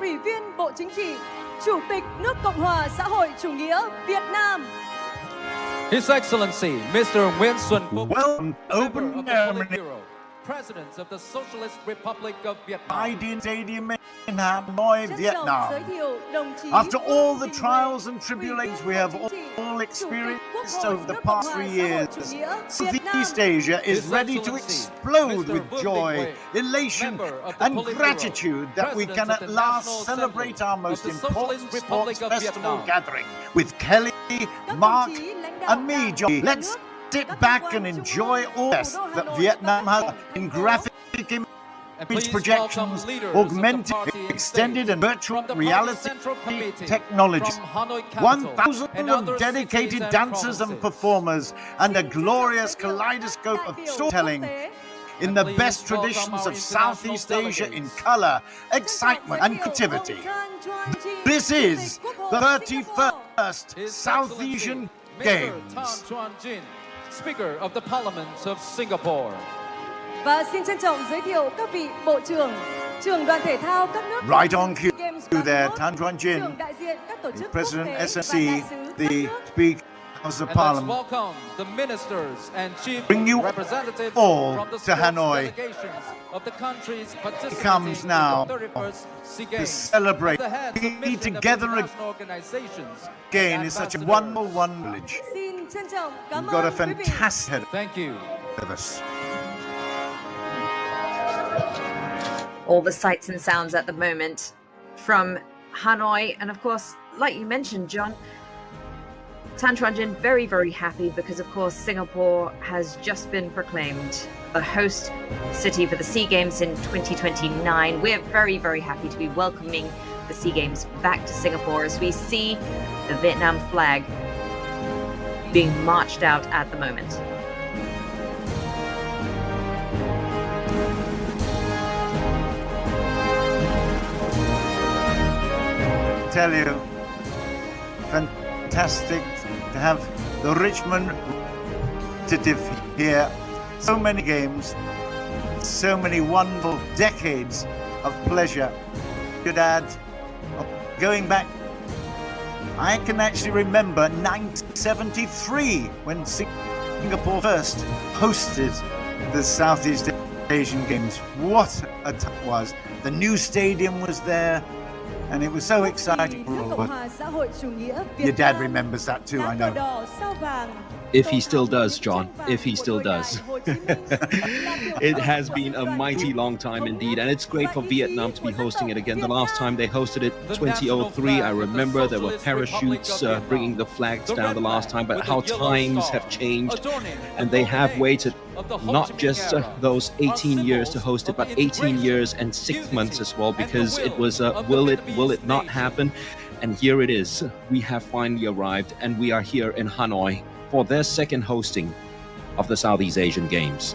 Ủy viên Bộ Chính trị, Chủ tịch nước Cộng hòa xã hội chủ nghĩa Việt Nam. His Excellency Mr. Nguyễn Xuân Phúc, Welcome, open ceremony. President of the Socialist Republic of Vietnam. Hoisting Stadium in Hanoi, Vietnam. Giới thiệu đồng chí After all the trials and tribulations we have all experienced over the past 3 years, Southeast Asia is ready to explode with joy, elation, and gratitude that we can at last celebrate our most important sports festival gathering with Kelly, Mark, and me, John. Let's sit back and enjoy all that Vietnam has in graphic image projections, augmented, extended and virtual reality technology. 1,000 of dedicated dancers and performers and a glorious kaleidoscope of storytelling in the best traditions of Southeast Asia in color, excitement and creativity. This is the 31st South Asian Games. Speaker of the Parliament of Singapore. Và xin trân trọng giới thiệu các vị bộ trưởng, trưởng đoàn thể thao các nước. Right on cue there, Tan Chuan Jin, the President SNC, the Speaker of the Parliament. Welcome the ministers and chief Bring you representatives all from the to Hanoi. delegations of the countries participating He comes now in the 31st SEA to Games. celebrate, The be together again is such a wonderful village. Xin trân trọng cảm We've got a ơn quý vị. fantastic Thank you. of us. All the sights and sounds at the moment from Hanoi. And of course, like you mentioned, John, Tan Chuan Jin very, very happy because, of course, Singapore has just been proclaimed the host city for the SEA Games in 2029. We're very, very happy to be welcoming the SEA Games back to Singapore as we see the Vietnam flag being marched out at the moment. Tell you, fantastic to have the Richmond representative here. So many games, so many wonderful decades of pleasure. Good add, going back, I can actually remember 1973 when Singapore first hosted the Southeast Asian Games. What a time it was. The new stadium was there. And it was so exciting for all of us. Your dad remembers that too, I know. If he still does, John, if he still does. It has been a mighty long time indeed, and it's great for Vietnam to be hosting it again. The last time they hosted it, 2003, I remember there were parachutes bringing the flags down the last time, but how times have changed, and they have waited not just those 18 years to host it, but 18 years and 6 months as well, because it was will it not happen? And here it is. We have finally arrived, and we are here in Hanoi for their second hosting of the Southeast Asian Games.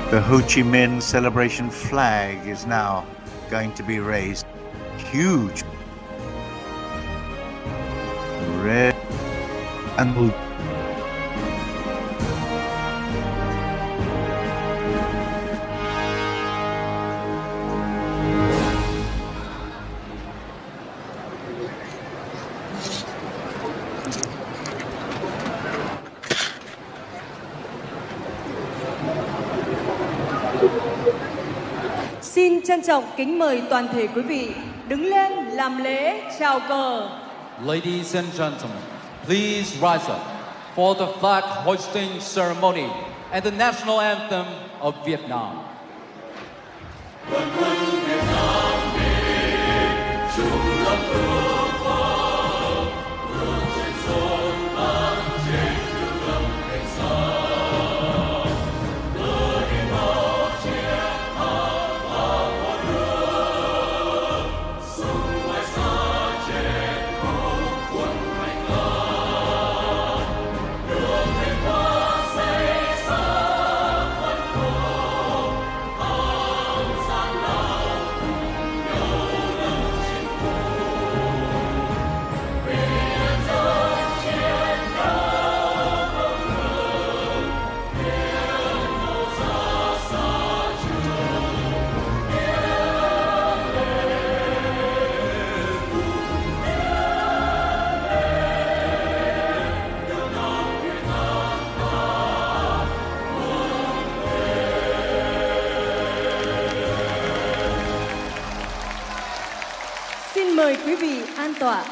The Ho Chi Minh celebration flag is now going to be raised. Huge. Red and blue. Xin trân trọng kính mời toàn thể quý vị đứng lên làm lễ chào cờ. Ladies and gentlemen, please rise up for the flag hoisting ceremony and the national anthem of Vietnam. mời quý vị an tọa.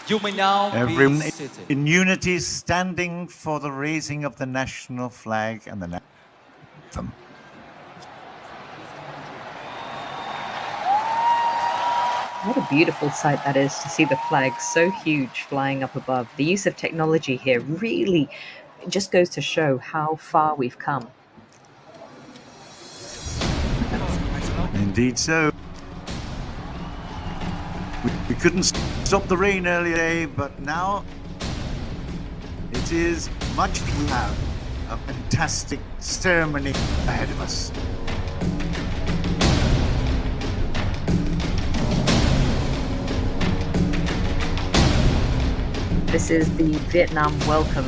You may now Everyone be seated. in unity standing for the raising of the national flag and the anthem. What a beautiful sight that is to see the flag so huge flying up above. The use of technology here really just goes to show how far we've come. Indeed so. We couldn't stop the rain earlier today, but now it is much we have a fantastic ceremony ahead of us. This is the Vietnam welcome.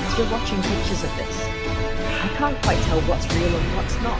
As we're watching pictures of this, I can't quite tell what's real and what's not.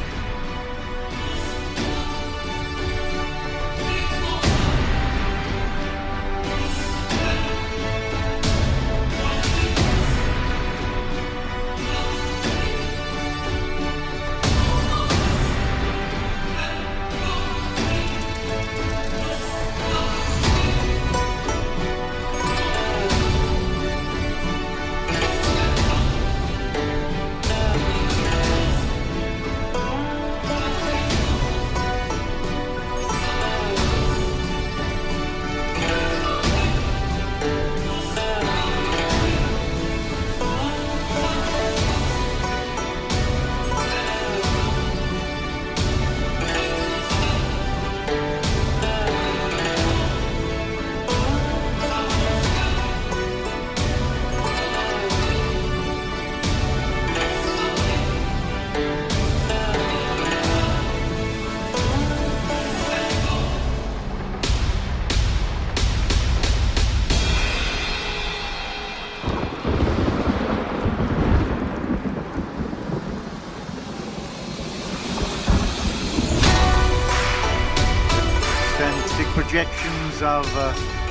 Projections of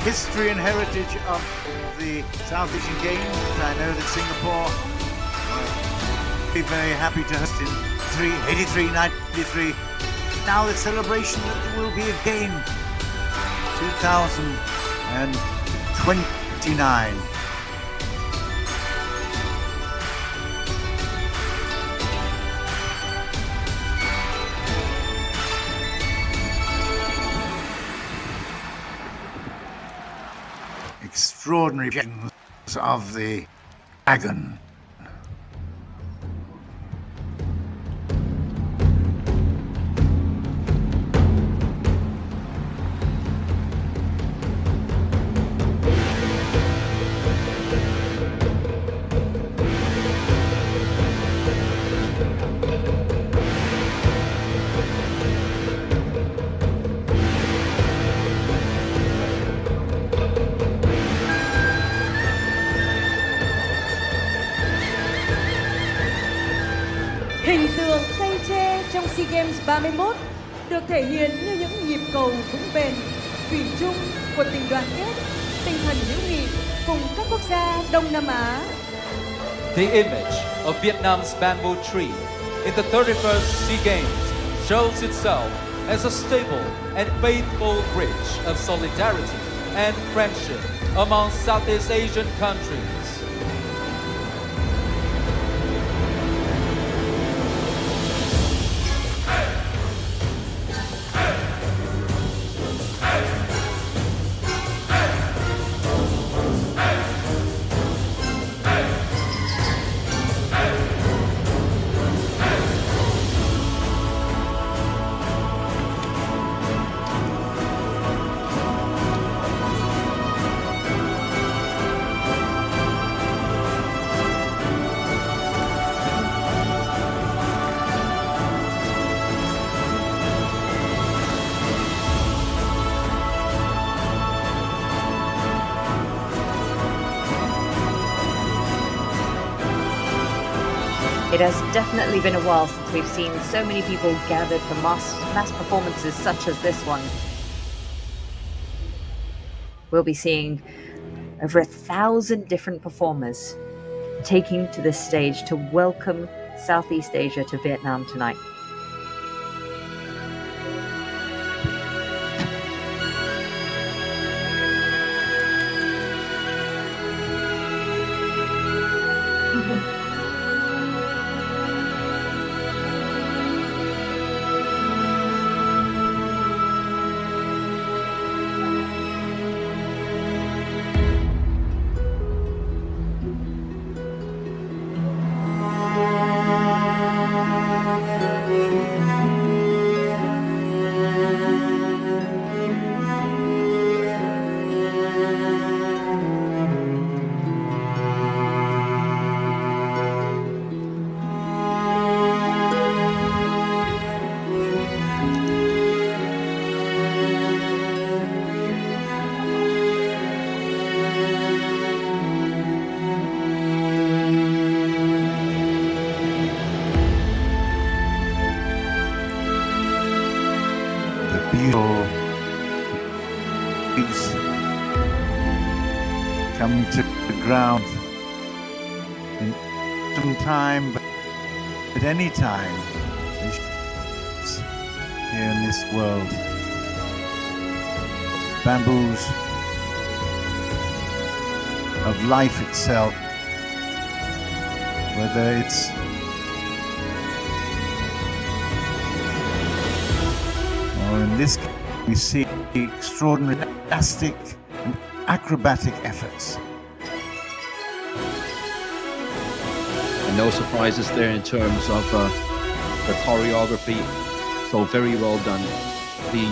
history and heritage of the South Asian Games. I know that Singapore will be very happy to host in 83, 93. Now the celebration that there will be again 2029. Extraordinary visions of the dragon. Hình tượng cây tre trong SEA Games 31 được thể hiện như những nhịp cầu vững bền, thủy chung của tình đoàn kết, tinh thần hữu nghị cùng các quốc gia Đông Nam Á. The image of Vietnam's bamboo tree in the 31st SEA Games shows itself as a stable and faithful bridge of solidarity and friendship among Southeast Asian countries. It has definitely been a while since we've seen so many people gathered for mass performances such as this one. We'll be seeing over 1,000 different performers taking to this stage to welcome Southeast Asia to Vietnam tonight. Come to the ground in some time, but at any time here in this world. Bamboos of life itself, whether it's or in this case we see extraordinary elastic and acrobatic efforts. And no surprises there in terms of the choreography, so very well done. The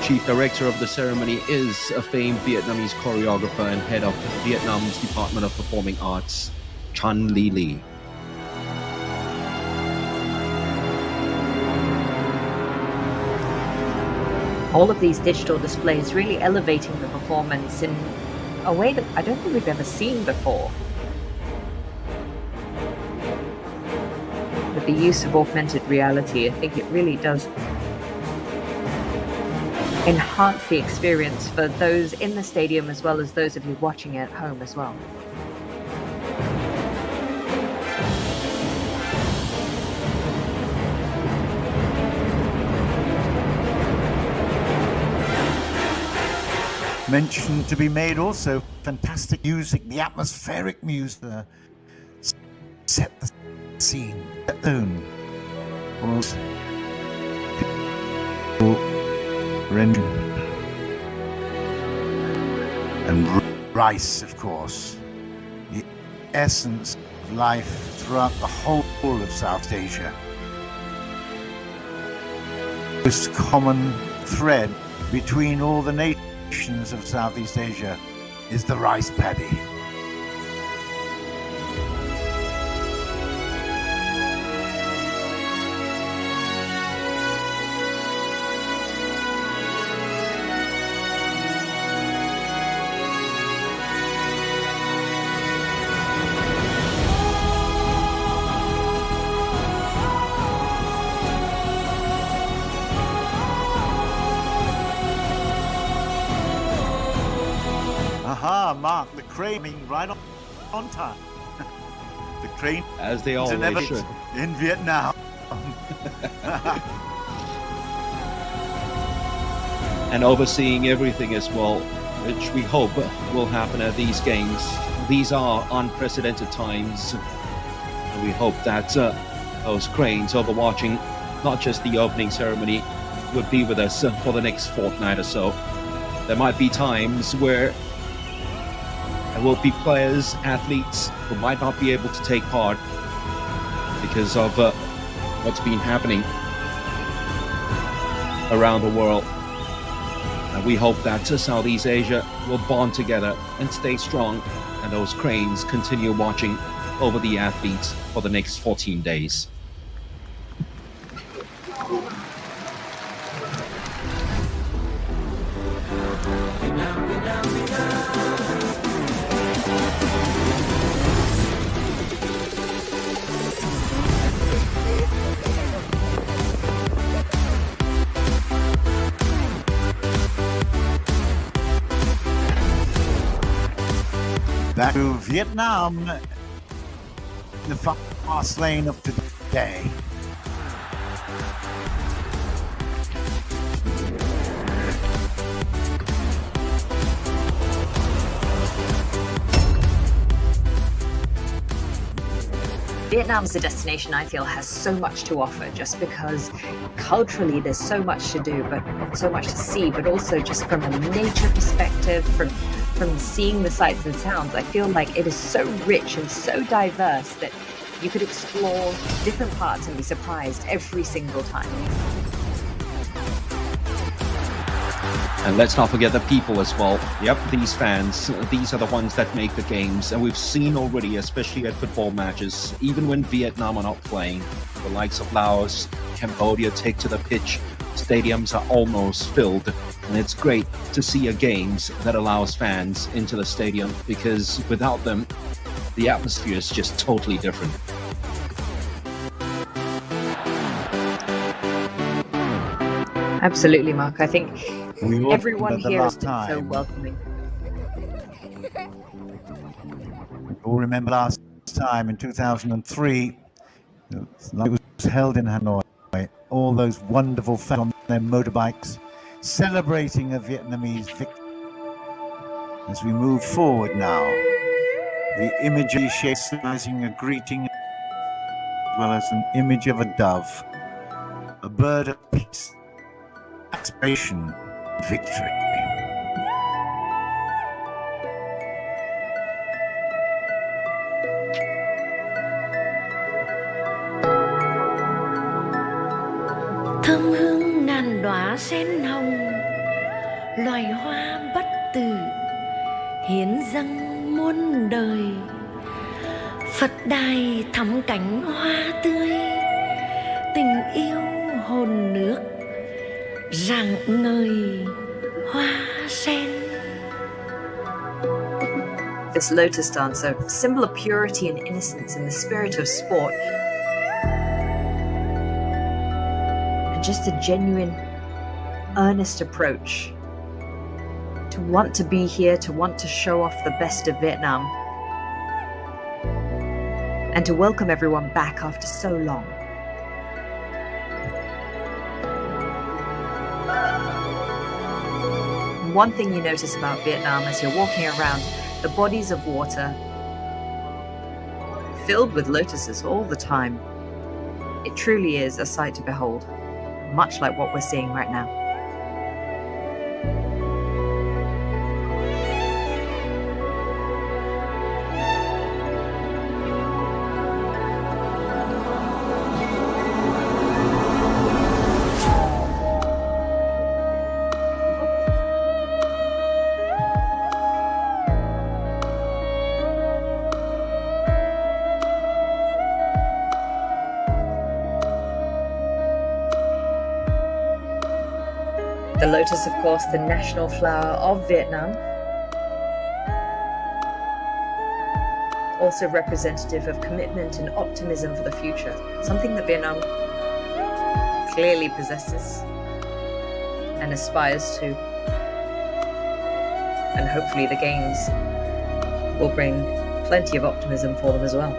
chief director of the ceremony is a famed Vietnamese choreographer and head of Vietnam's Department of Performing Arts, Chan Ly Ly. All of these digital displays really elevating the performance in a way that I don't think we've ever seen before. With the use of augmented reality, I think it really does enhance the experience for those in the stadium as well as those of you watching it at home as well. Mention to be made also, fantastic music, the atmospheric music, set the scene, the tone. And rice, of course, the essence of life throughout the whole of South Asia. The most common thread between all the nations of Southeast Asia is the rice paddy. Aha, Mark, the crane being right on time. The crane, as they always should, in Vietnam. And overseeing everything as well, which we hope will happen at these games. These are unprecedented times. And we hope that those cranes overwatching not just the opening ceremony would be with us for the next fortnight or so. There might be times where there will be players, athletes who might not be able to take part because of what's been happening around the world. And we hope that Southeast Asia will bond together and stay strong, and those cranes continue watching over the athletes for the next 14 days. Back to Vietnam, the fast lane of today. Vietnam as a destination, I feel, has so much to offer just because culturally there's so much to do, but so much to see, but also just from a nature perspective, from seeing the sights and sounds, I feel like it is so rich and so diverse that you could explore different parts and be surprised every single time. And let's not forget the people as well. Yep, these fans, these are the ones that make the games. And we've seen already, especially at football matches, even when Vietnam are not playing, the likes of Laos, Cambodia take to the pitch, stadiums are almost filled. And it's great to see a games that allows fans into the stadium, because without them, the atmosphere is just totally different. Absolutely, Mark. I think We everyone remember the here has last been so time. welcoming. We all remember last time in 2003, it was held in Hanoi. All those wonderful fans on their motorbikes celebrating a Vietnamese victory. As we move forward now, the imagery symbolizing a greeting as well as an image of a dove, a bird of peace, aspiration, victory. Thơm hương ngàn đóa sen hồng, loài hoa bất tử, hiến dâng muôn đời. Phật đài thắm cánh hoa tươi, tình yêu hồn nước, rạng ngời hoa sen. This lotus dance, a symbol of purity and innocence in the spirit of sport, and just a genuine, earnest approach to want to be here, to want to show off the best of Vietnam, and to welcome everyone back after so long. One thing you notice about Vietnam as you're walking around, the bodies of water filled with lotuses all the time. It truly is a sight to behold, much like what we're seeing right now. The lotus, of course, the national flower of Vietnam. Also representative of commitment and optimism for the future, something that Vietnam clearly possesses and aspires to. And hopefully the Games will bring plenty of optimism for them as well.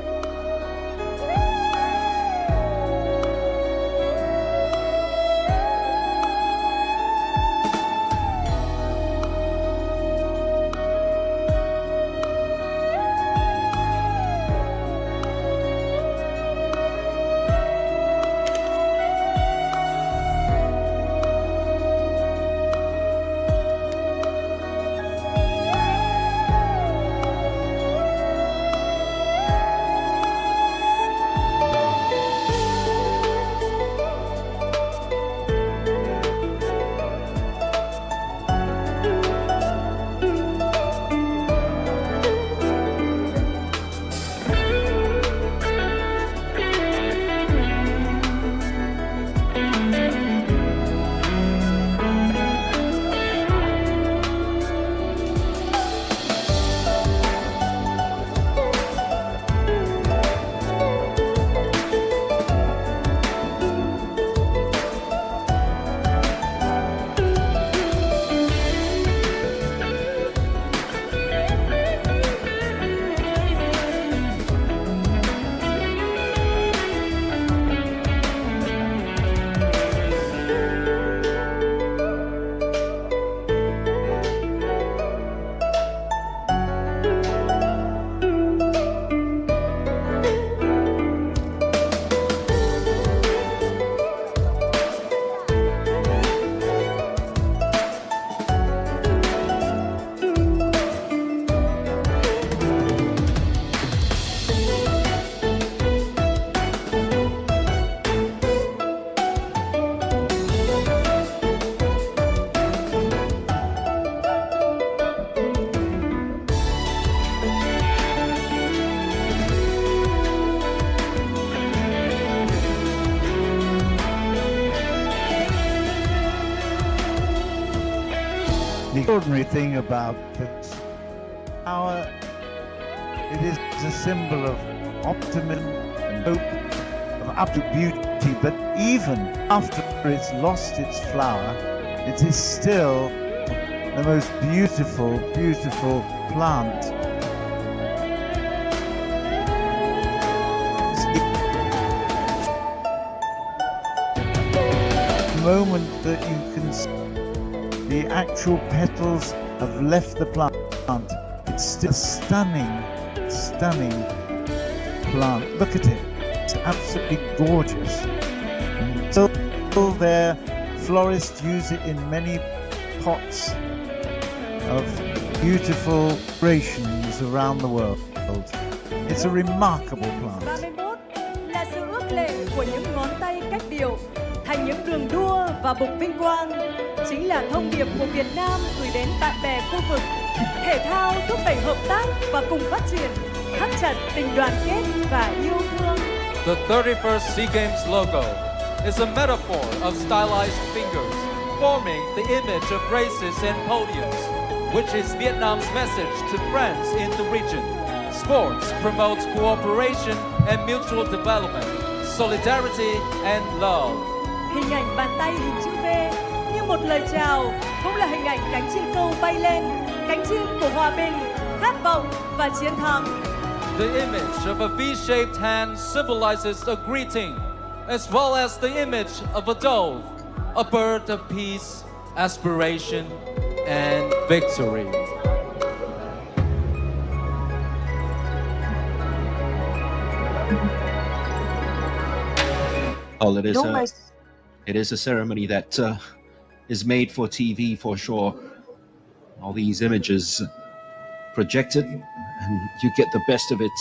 The extraordinary thing about this flower, it is a symbol of optimism and hope, of absolute beauty, but even after it's lost its flower, it is still the most beautiful, beautiful plant. The moment that you can see the actual petals have left the plant, it's still a stunning, stunning plant. Look at it, it's absolutely gorgeous. And so there, florists use it in many pots of beautiful decorations around the world. It's a remarkable plant. 31 là sự ước lệ của những ngón tay cách điệu thành những đường đua và bục vinh quang, chính là thông điệp của Việt Nam gửi đến bạn bè khu vực. Thể thao thúc đẩy hợp tác và cùng phát triển, thắt chặt tình đoàn kết và yêu thương. The 31st SEA Games logo is a metaphor of stylized fingers, forming the image of races and podiums, which is Vietnam's message to friends in the region. Sports promotes cooperation and mutual development, solidarity and love. Hình ảnh bàn tay hình chữ V như một lời chào, cũng là hình ảnh cánh chim câu bay lên, cánh chim của hòa bình, khát vọng và chiến thắng. The image of a V-shaped hand symbolizes a greeting, as well as the image of a dove, a bird of peace, aspiration, and victory. Well, it is a ceremony that is made for TV for sure. All these images projected, and you get the best of it.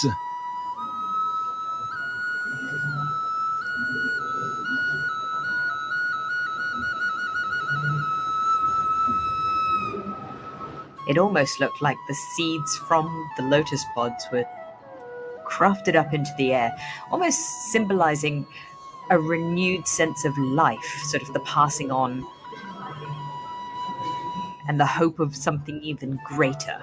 It almost looked like the seeds from the lotus pods were crafted up into the air, almost symbolizing a renewed sense of life, sort of the passing on and the hope of something even greater.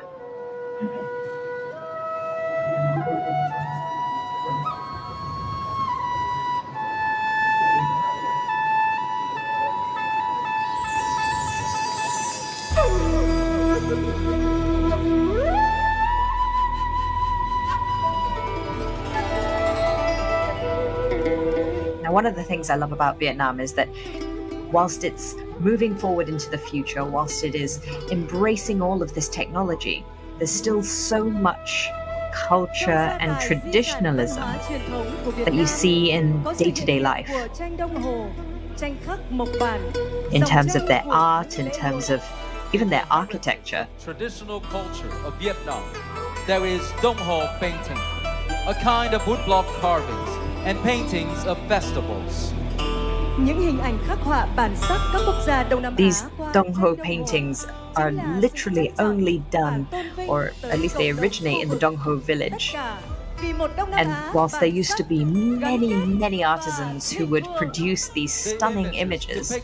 Now, one of the things I love about Vietnam is that whilst it's moving forward into the future, whilst it is embracing all of this technology, there's still so much culture and traditionalism that you see in day-to-day life. In terms of their art, in terms of even their architecture. Traditional culture of Vietnam, there is Dong Ho painting, a kind of woodblock carvings and paintings of festivals. Những hình ảnh khắc họa bản sắc các quốc gia Đông Nam Á. These Dong Ho paintings are literally only done, or at least they originate in the Dong Ho village. And whilst there used to be many, many artisans who would produce these stunning images,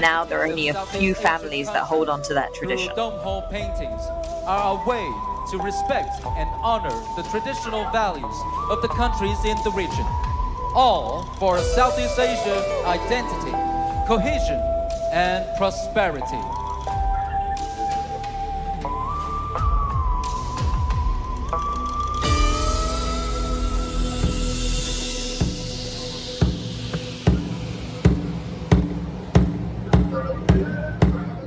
now there are only a few families that hold on to that tradition. Dong Ho paintings are a way to respect and honor the traditional values of the countries in the region, all for Southeast Asia identity, cohesion, and prosperity.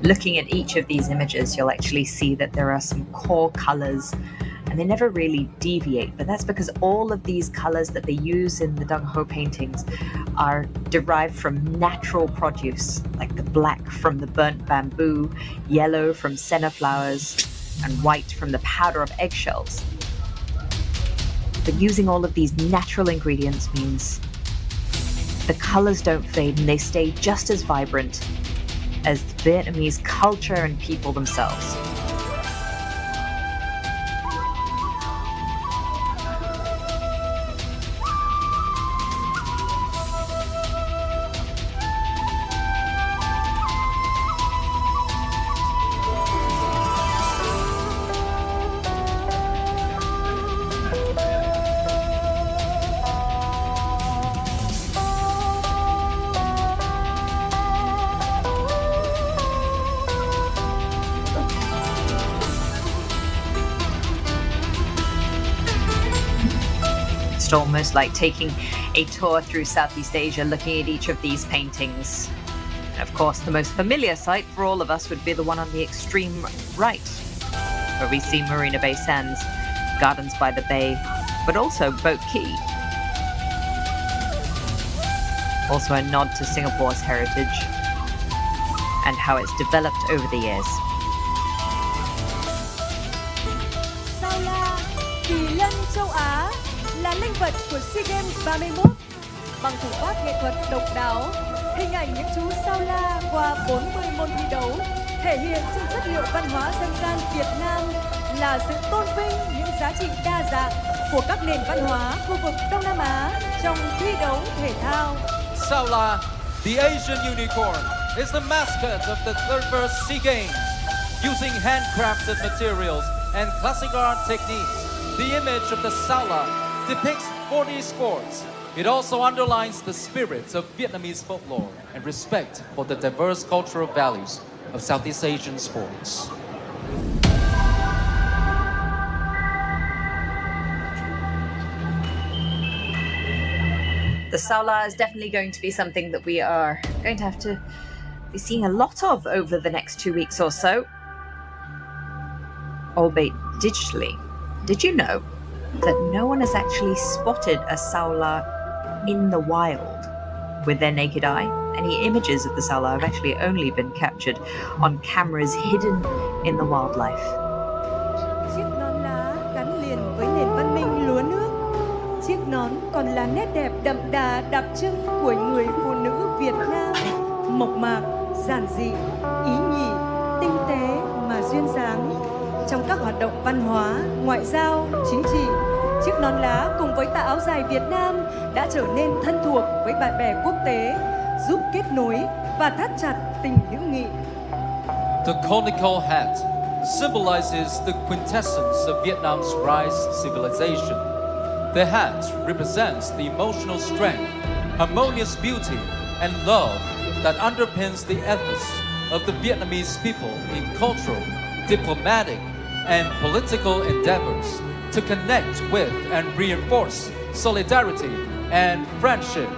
Looking at each of these images, you'll actually see that there are some core colors, and they never really deviate, but that's because all of these colors that they use in the Dong Ho paintings are derived from natural produce, like the black from the burnt bamboo, yellow from senna flowers, and white from the powder of eggshells. But using all of these natural ingredients means the colors don't fade and they stay just as vibrant as the Vietnamese culture and people themselves. It's almost like taking a tour through Southeast Asia, looking at each of these paintings. And of course, the most familiar sight for all of us would be the one on the extreme right, where we see Marina Bay Sands, Gardens by the Bay, but also Boat Quay. Also a nod to Singapore's heritage and how it's developed over the years. Sao La, kỳ lân châu Á, là linh vật của SEA Games 31. Bằng thủ pháp nghệ thuật độc đáo, hình ảnh những chú sao la qua 40 môn thi đấu thể hiện trên chất liệu văn hóa dân gian Việt Nam là sự tôn vinh những giá trị đa dạng của các nền văn hóa khu vực Đông Nam Á trong thi đấu thể thao. Sao La, the Asian unicorn, is the mascot of the 31st SEA Games. Using handcrafted materials and classic art techniques, the image of the Sao La depicts 40 sports. It also underlines the spirit of Vietnamese folklore and respect for the diverse cultural values of Southeast Asian sports. The Sao La is definitely going to be something that we are going to have to be seeing a lot of over the next 2 weeks or so, albeit digitally. Did you know that no one has actually spotted a Sao La in the wild with their naked eye? Any images of the Sao La have actually only been captured on cameras hidden in the wildlife. Chiếc nón lá gắn liền với nền văn minh lúa nước. Chiếc nón còn là nét đẹp đậm đà đặc trưng của người phụ nữ Việt Nam, mộc mạc, giản dị, ý nhị, tinh tế mà duyên dáng. Trong các hoạt động văn hóa, ngoại giao, chính trị, chiếc nón lá cùng với tà áo dài Việt Nam đã trở nên thân thuộc với bạn bè quốc tế, giúp kết nối và thắt chặt tình hữu nghị. The conical hat symbolizes the quintessence of Vietnam's rise civilization. The hat represents the emotional strength, harmonious beauty, and love that underpins the ethos of the Vietnamese people in cultural, diplomatic, and political endeavors to connect with and reinforce solidarity and friendship.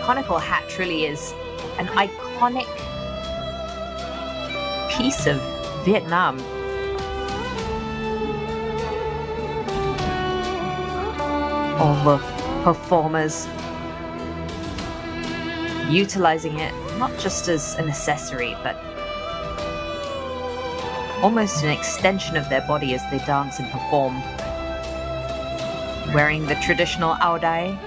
Conical hat truly is an iconic piece of Vietnam. All the performers utilizing it not just as an accessory, but almost an extension of their body as they dance and perform. Wearing the traditional áo đai,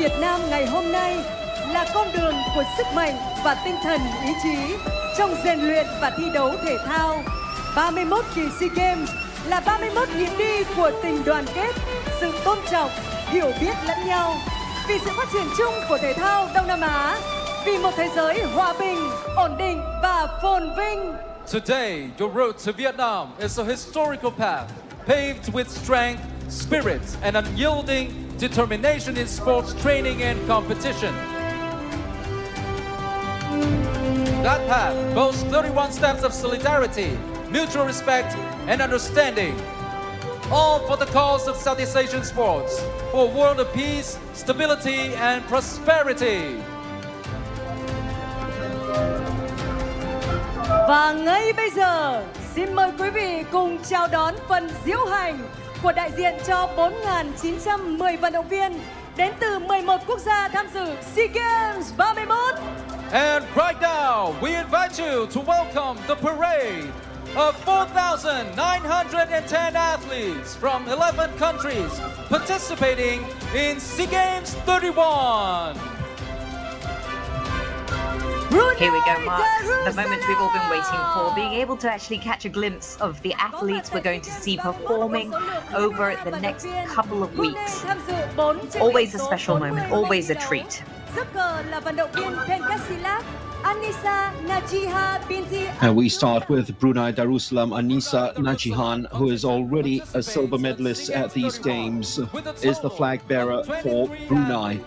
Việt Nam ngày hôm nay là con đường của sức mạnh và tinh thần ý chí trong rèn luyện và thi đấu thể thao. 31 kỳ SEA Games là 31 nhịp đi của tình đoàn kết, sự tôn trọng, hiểu biết lẫn nhau, vì sự phát triển chung của thể thao Đông Nam Á, vì một thế giới hòa bình, ổn định và phồn vinh. Today, your road to Vietnam is a historical path paved with strength, spirit, and unyielding determination in sports training and competition. That path boasts 31 steps of solidarity, mutual respect, and understanding, all for the cause of Southeast Asian sports, for a world of peace, stability, and prosperity. Và ngay bây giờ, xin mời quý vị cùng chào đón phần diễu hành của đại diện cho 4.910 vận động viên đến từ 11 quốc gia tham dự SEA Games 31. And right now, we invite you to welcome the parade of 4,910 athletes from 11 countries participating in SEA Games 31. Here we go, Mark. The moment we've all been waiting for, being able to actually catch a glimpse of the athletes we're going to see performing over the next couple of weeks. Always a special moment, always a treat. And we start with Brunei Darussalam Anissa Najihan, who is already a silver medalist at these games, is the flag bearer for Brunei.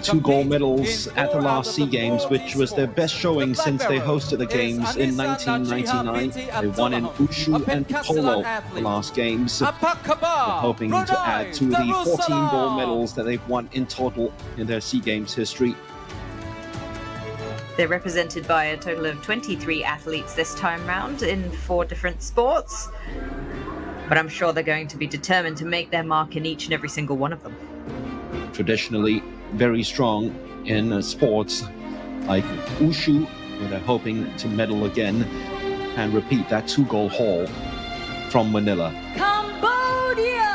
2 gold medals at the last SEA Games, which was their best showing since they hosted the Games in 1999. They won in Wushu and Polo the last Games, hoping to add to the 14 gold medals that they've won in total in their SEA Games history. They're represented by a total of 23 athletes this time round in 4 different sports. But I'm sure they're going to be determined to make their mark in each and every single one of them. Traditionally very strong in sports like Wushu, where they're hoping to medal again and repeat that 2-goal haul from Manila. Cambodia!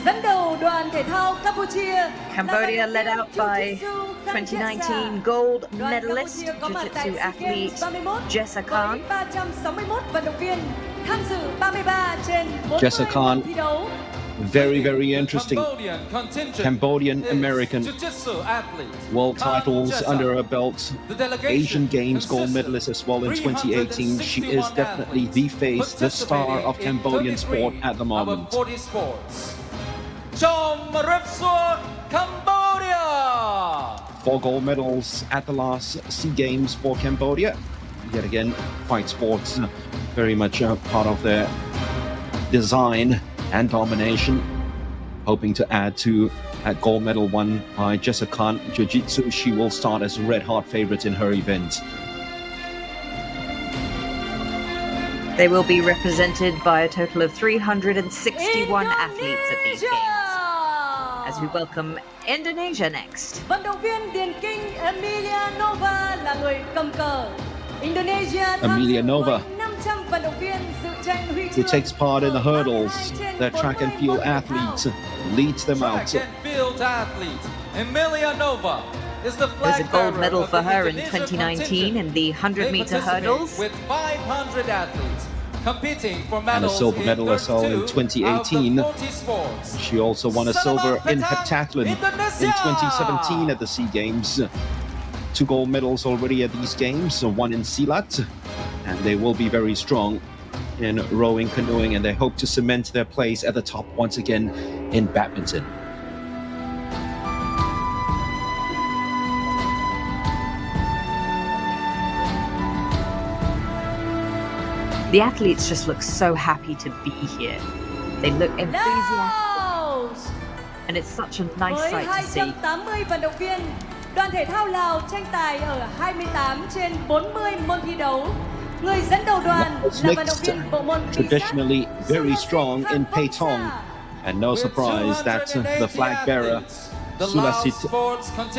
Dẫn đầu đoàn thể thao Campuchia. Cambodia led out by 2019 gold medalist jiu-jitsu athlete Jessa Khan. Jessa Khan, very interesting Cambodian American, world titles under her belt, Asian Games gold medalist as well in 2018. She is definitely the face, the star of Cambodian sport at the moment. Cambodia! 4 gold medals at the last SEA Games for Cambodia. Yet again, fight sports very much part of their design and domination. Hoping to add to that gold medal won by Jessa Khan Jiu-Jitsu. She will start as a red-hot favorite in her event. They will be represented by a total of 361 athletes at these games. As we welcome Indonesia next. Vận động viên điền kinh Emilia Nova là người cầm cờ. Indonesia Emilia Nova, 500 vận động viên dự tranh huy who chương. takes part in the hurdles, their track and field athletes, leads them out. Track and field athlete Emilia Nova is the There's flag a gold bearer medal of for the her in Indonesian 2019 in the 100-meter participate hurdles. with 500 athletes competing for And a medals silver medal as well in 2018. out of 40 sports. She also won a silver in heptathlon in 2017 at the SEA Games. 2 gold medals already at these games, 1 in Silat, and they will be very strong in rowing, canoeing, and they hope to cement their place at the top once again in badminton. The athletes just look so happy to be here. They look enthusiastic, and it's such a nice Với sight to see. 280 vận động viên, đoàn thể thao Lào tranh tài ở 28 trên 40 môn thi đấu. Người dẫn đầu đoàn là vận động viên bộ môn Traditionally very strong in Paytong, and no surprise that the flag bearer Sulasit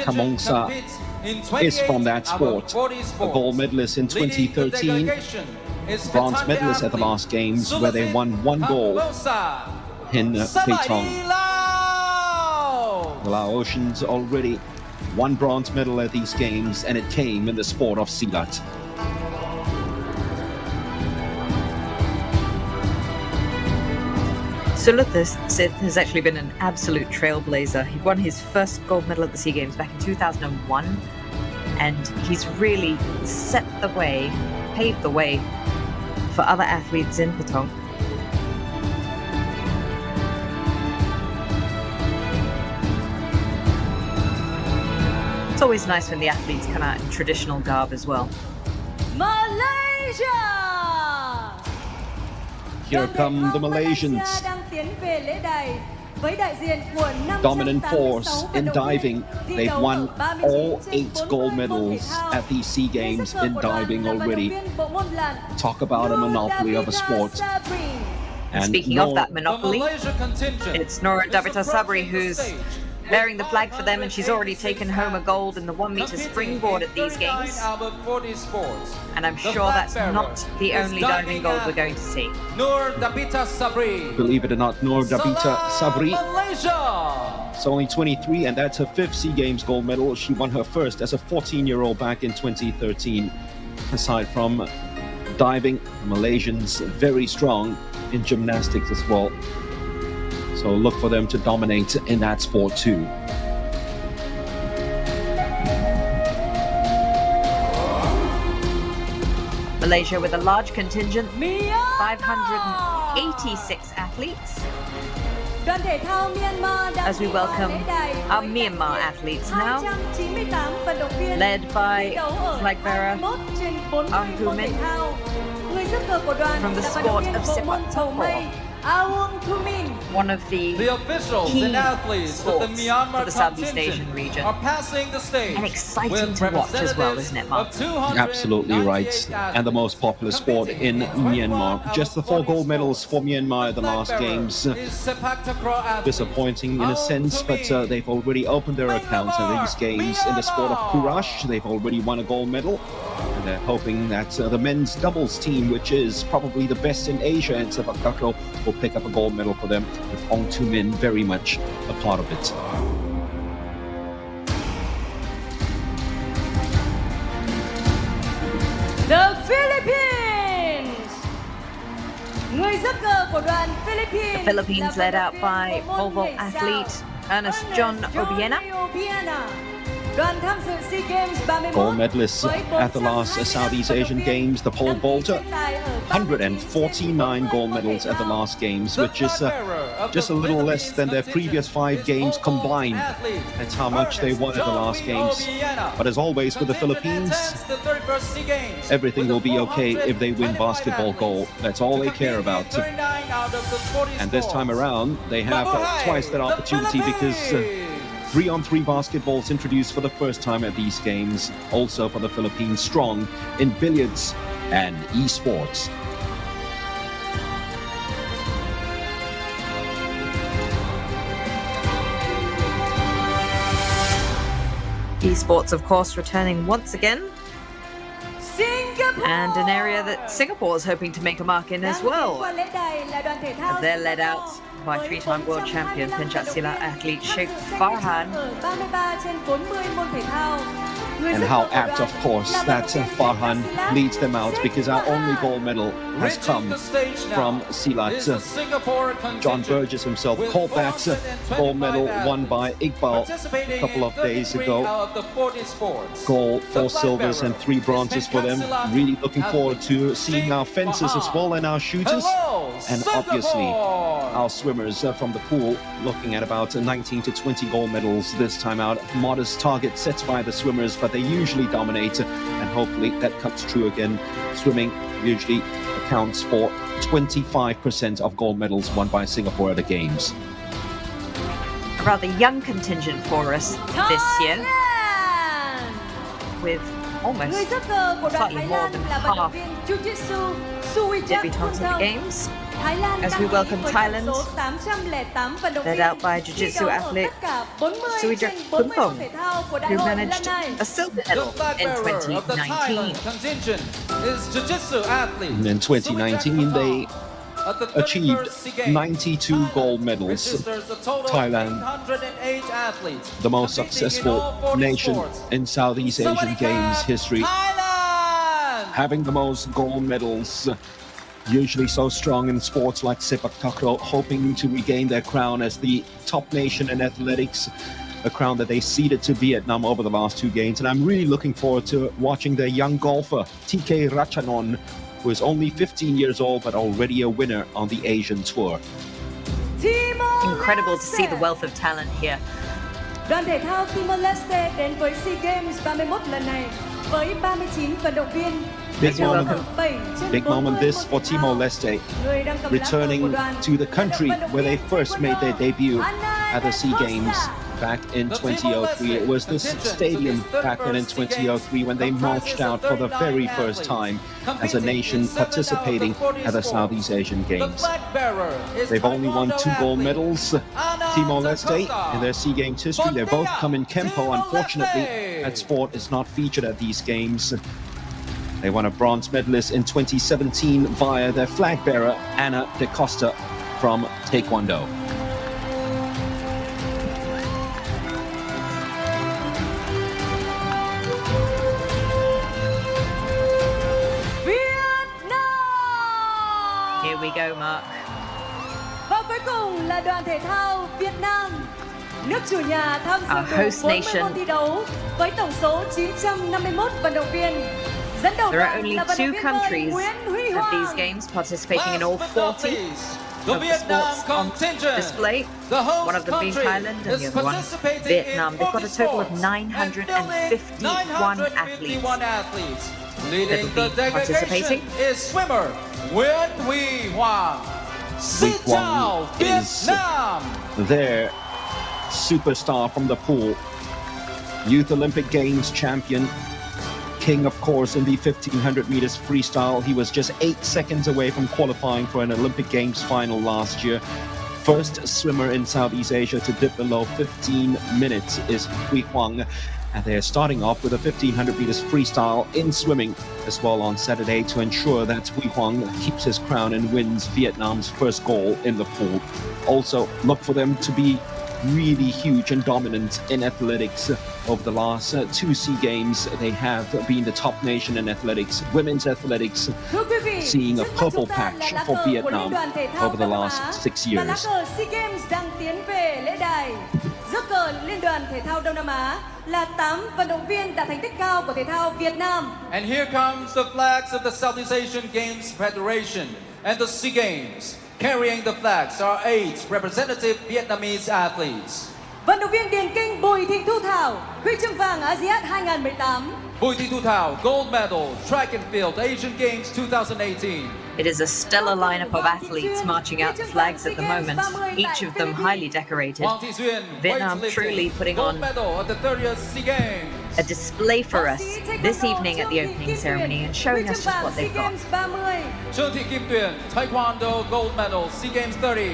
Kamongsa is from that sport. A gold medalist in 2013, bronze medalist at the last games where they won 1 gold in Paytong. The Laotians already won bronze medal at these games, and it came in the sport of silat. Suluthis has actually been an absolute trailblazer. He won his first gold medal at the SEA Games back in 2001, and he's really set the way, paved the way for other athletes in Patong. It's always nice when the athletes come out in traditional garb as well. Malaysia! Here come the Malaysians. Dominant force in diving. They've won all 8 gold medals at these SEA Games in diving already. Talk about a monopoly of a sport. And speaking of that monopoly, it's Nora Davita Sabri who's bearing the flag for them, and she's already taken home a gold in the 1-meter springboard at these games. And I'm sure that's not the only diving gold we're going to see. Believe it or not, Nur Davita Sabri is only 23, and that's her 5th SEA Games gold medal. She won her first as a 14-year-old back in 2013. Aside from diving, the Malaysians very strong in gymnastics as well. So look for them to dominate in that sport too. Malaysia with a large contingent, 586 athletes. As we welcome our Myanmar athletes now, led by flag bearer Aung Thu Min from the sport of sepak takraw. One of the officials key and athletes of the Myanmar for the Southeast Asian region. are passing the stage. And exciting to watch as well, isn't it, Mark? Absolutely right. And the most popular sport in Myanmar. Just the 4 gold medals for Myanmar at the last games. Disappointing in a sense, but they've already opened their accounts at these games. In the sport of Kurash, they've already won a gold medal. And they're hoping that the men's doubles team, which is probably the best in Asia in sepak takraw, will pick up a gold medal for them, with Aung Thu Min very much a part of it. The Philippines! Người giấc cờ của đoàn Philippines. The Philippines led out by pole vault athlete Ernest John Obiena. Gold medalists at the last Southeast Asian Games, the pole vaulter. 149 gold medals at the last Games, which is just a little less than their previous 5 games combined. That's how much they won at the last Games. But as always with the Philippines, everything will be okay if they win basketball gold. That's all they care about. And this time around, they have twice that opportunity because 3-on-3 basketballs introduced for the first time at these games. Also for the Philippines, strong in billiards and esports. Esports, of course, returning once again. Singapore! And an area that Singapore is hoping to make a mark in as well. As they're led out by 3-time world champion Pencak Silat athlete Sheikh Farhan. And how apt, of course, that Farhan leads them out, because our only gold medal has come from Silat. John Burgess himself called that gold medal won by Iqbal a couple of days ago. Gold, 4 silvers and 3 bronzes for them. Really looking forward to seeing our fencers as well and our shooters. And obviously our swimmers from the pool, looking at about 19 to 20 gold medals this time out. Modest target set by the swimmers, but they usually dominate, and hopefully that comes true again. Swimming usually accounts for 25% of gold medals won by Singapore at the Games. A rather young contingent for us this year, with almost slightly more than half debutants at the Games. As we welcome Thailand, led out by Jiu-Jitsu athlete Suijak Puntong, who managed a silver medal in 2019. And in 2019, they achieved 92 gold medals. Thailand, the most successful nation in Southeast Asian Games history, having the most gold medals. Usually so strong in sports like sepak takraw, hoping to regain their crown as the top nation in athletics, a crown that they ceded to Vietnam over the last 2 games. And I'm really looking forward to watching their young golfer, TK Ratchanon, who is only 15 years old but already a winner on the Asian Tour. Incredible to see the wealth of talent here. Đoàn thể thao Timor-Leste đến với SEA Games 31 lần này với 39 vận động viên. Big moment this for Timor-Leste, returning to the country where they first made their debut at the SEA Games back in 2003. It was this stadium back then in 2003 when they marched out for the very first time as a nation participating at the Southeast Asian Games. They've only won 2 gold medals, Timor-Leste, in their SEA Games history. They both come in Kempo. Unfortunately, that sport is not featured at these games. They won a bronze medalist in 2017 via their flag bearer, Anna De Costa from Taekwondo. Here we go, Mark. Và cuối cùng là đoàn thể thao Việt Nam, nước chủ nhà tham dự đủ 40 môn thi đấu với tổng số 951 vận động viên. There are only 2 countries at these games participating in all 40 of the sports on display. One of them being Thailand and the other one Vietnam. They've got a total of 951 athletes that will be participating. Is swimmer Nguyễn Huy Hoàng. Is their superstar from the pool, Youth Olympic Games champion, king, of course, in the 1500 meters freestyle. He was just 8 seconds away from qualifying for an Olympic Games final last year. First swimmer in Southeast Asia to dip below 15 minutes is Huy Hoàng. And they're starting off with a 1500 meters freestyle in swimming as well on Saturday to ensure that Huy Hoàng keeps his crown and wins Vietnam's first goal in the pool. Also, look for them to be really huge and dominant in athletics. Over the last 2 SEA Games, they have been the top nation in athletics, women's athletics, seeing a purple patch for Vietnam over the last 6 years. SEA Games đang tiến về lễ đài. Rước cờ Liên đoàn Thể thao Đông Nam Á là 8 vận động viên đạt thành tích cao của thể thao Việt Nam. And here comes the flags of the Southeast Asian Games Federation and the SEA Games. Carrying the flags are 8 representative Vietnamese athletes. Vận động viên điền kinh Bùi Thị Thu Thảo, huy chương vàng ASEAN 2018. Bùi Thị Thu Thảo, gold medal, track and field, Asian Games 2018. It is a stellar lineup of athletes marching out the flags at the moment, each of them highly decorated. Vietnam truly putting on a display for us this evening at the opening ceremony and showing us just what they've got. Trương Thị Kim Tuyển, Taekwondo, gold medal, SEA Games 30.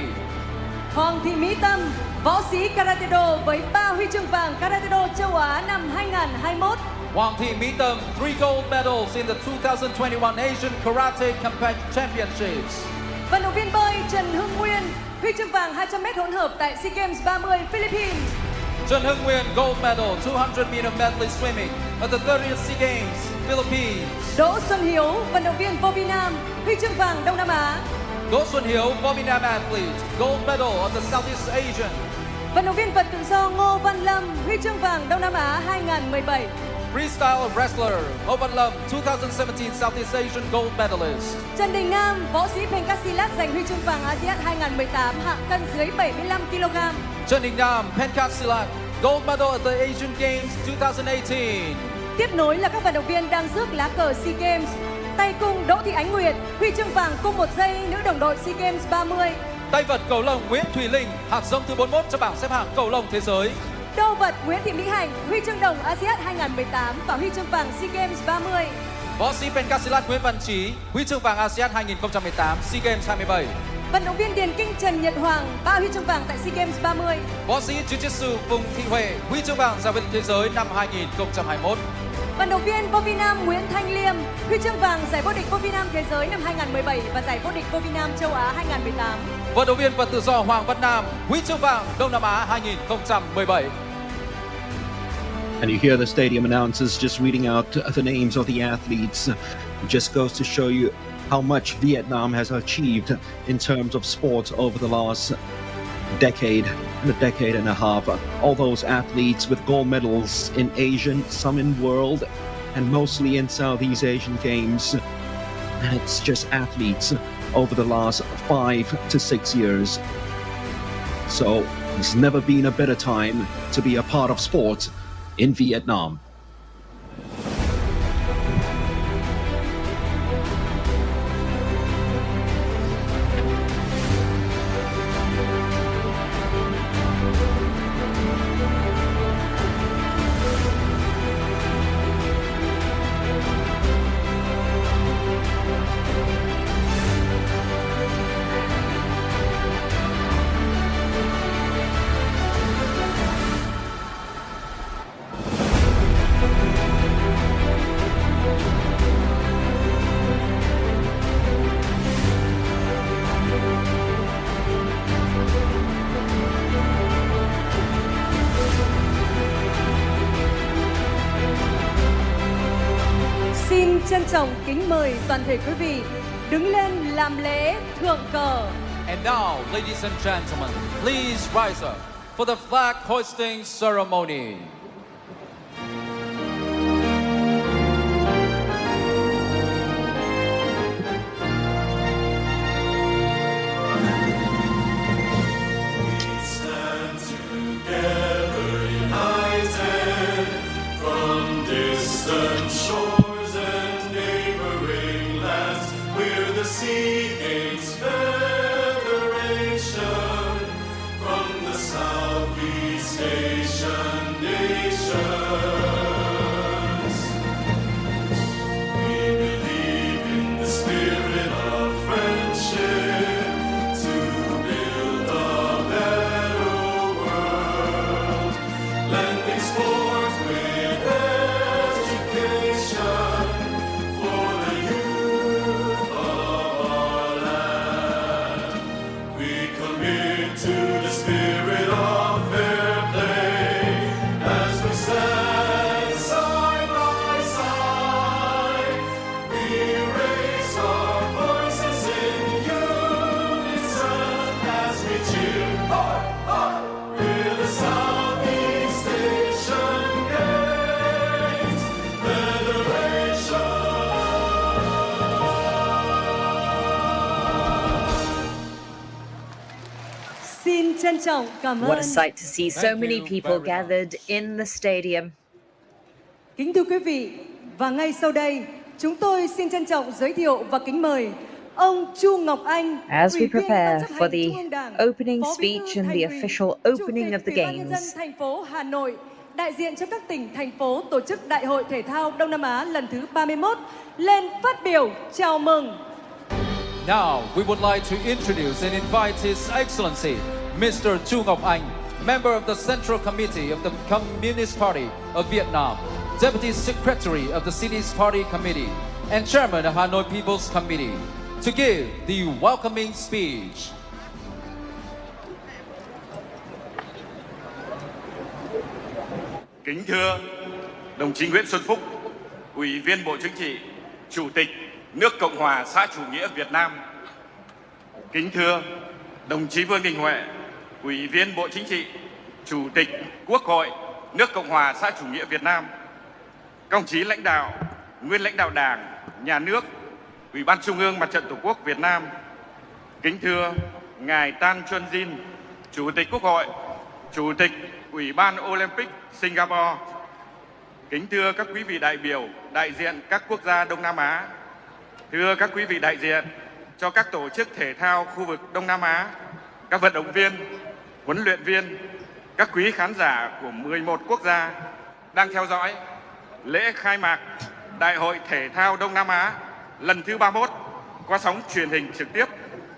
Hoàng Thị Mỹ Tâm, võ sĩ Karate Do với 3 huy chương vàng Karate Do châu Á năm 2021. Hoàng Thị Mỹ Tâm, 3 gold medals in the 2021 Asian Karate Championships. Vận động viên bơi Trần Hưng Nguyên, huy chương vàng 200m hỗn hợp tại SEA Games 30 Philippines. Trần Hưng Nguyên, gold medal, 200m medley swimming at the 30th SEA Games, Philippines. Đỗ Xuân Hiếu, vận động viên vô vi nam, huy chương vàng Đông Nam Á. Đỗ Xuân Hiếu, vô vi nam athlete, gold medal at the Southeast Asian. Vận động viên vật tự do Ngô Văn Lâm, huy chương vàng Đông Nam Á 2017. Freestyle wrestler Ngô Văn Lâm, 2017 Southeast Asian gold medalist. Trần Đình Nam, võ sĩ Pencasilat giành huy chương vàng ASEAN 2018 hạng cân dưới 75 kg. Trần Đình Nam, Pencasilat, gold medal at the Asian Games 2018. Tiếp nối là các vận động viên đang rước lá cờ SEA Games. Tay cung Đỗ Thị Ánh Nguyệt, huy chương vàng cung 1 giây nữ đồng đội SEA Games 30. Tay vật cầu lông Nguyễn Thùy Linh, hạng giống thứ 41 trong bảng xếp hạng cầu lông thế giới. Đô vật Nguyễn Thị Mỹ Hạnh, huy chương đồng ASEAN 2018 và huy chương vàng SEA Games 30. Võ sĩ Pencasilat Nguyễn Văn Trí, huy chương vàng ASEAN 2018, SEA Games 27. Vận động viên điền kinh Trần Nhật Hoàng, 3 huy chương vàng tại SEA Games 30. Võ sĩ Jiu-Jitsu Phùng Thị Huệ, huy chương vàng giải vô địch thế giới năm 2021. Vận động viên vô vi nam Nguyễn Thanh Liêm, huy chương vàng giải vô địch vô vi nam thế giới năm 2017 và giải vô địch vô vi nam châu Á 2018. Vận động viên vật tự do Hoàng Văn Nam, huy chương vàng Đông Nam Á 2017. And you hear the stadium announcers just reading out the names of the athletes. It just goes to show you how much Vietnam has achieved in terms of sports over the last decade and a half. All those athletes with gold medals in Asian, some in world, and mostly in Southeast Asian games. And it's just athletes over the last 5 to 6 years. So there's never been a better time to be a part of sport in Vietnam. Xin trân trọng kính mời toàn thể quý vị đứng lên làm lễ thượng cờ. And now, ladies and gentlemen, please rise up for the flag hoisting ceremony. Xin trân trọng cảm ơn. What a sight to see so Thank many you people very gathered in the stadium. Kính thưa quý vị, và ngay sau đây, chúng tôi xin trân trọng giới thiệu và kính mời ông Chu Ngọc Anh, As we Ủy viên prepare Ban chấp hành for the Trung ương Đảng, opening Phó Bí speech thư and Thành the ủy, official Chủ opening tịch of the Ủy ban nhân dân games. thành phố Hà Nội, đại diện cho các tỉnh, thành phố tổ chức Đại hội Thể thao Đông Nam Á lần thứ 31 lên phát biểu chào mừng. Now, we would like to introduce and invite His Excellency, Mr. Chu Ngọc Anh, member of the Central Committee of the Communist Party of Vietnam, Deputy Secretary of the City's Party Committee, and Chairman of Hanoi People's Committee, to give the welcoming speech. Kính thưa đồng chí Nguyễn Xuân Phúc, Ủy viên Bộ Chính trị, Chủ tịch nước Cộng hòa xã chủ nghĩa Việt Nam. Kính thưa đồng chí Vương Đình Huệ, Ủy viên Bộ Chính trị, Chủ tịch Quốc hội nước Cộng hòa xã chủ nghĩa Việt Nam. Các đồng chí lãnh đạo, nguyên lãnh đạo Đảng, Nhà nước, Ủy ban Trung ương Mặt trận Tổ quốc Việt Nam. Kính thưa ngài Tan Chuan Jin, Chủ tịch Quốc hội, Chủ tịch Ủy ban Olympic Singapore. Kính thưa các quý vị đại biểu đại diện các quốc gia Đông Nam Á. Thưa các quý vị đại diện cho các tổ chức thể thao khu vực Đông Nam Á, các vận động viên, huấn luyện viên, các quý khán giả của 11 quốc gia đang theo dõi lễ khai mạc Đại hội Thể thao Đông Nam Á lần thứ 31 qua sóng truyền hình trực tiếp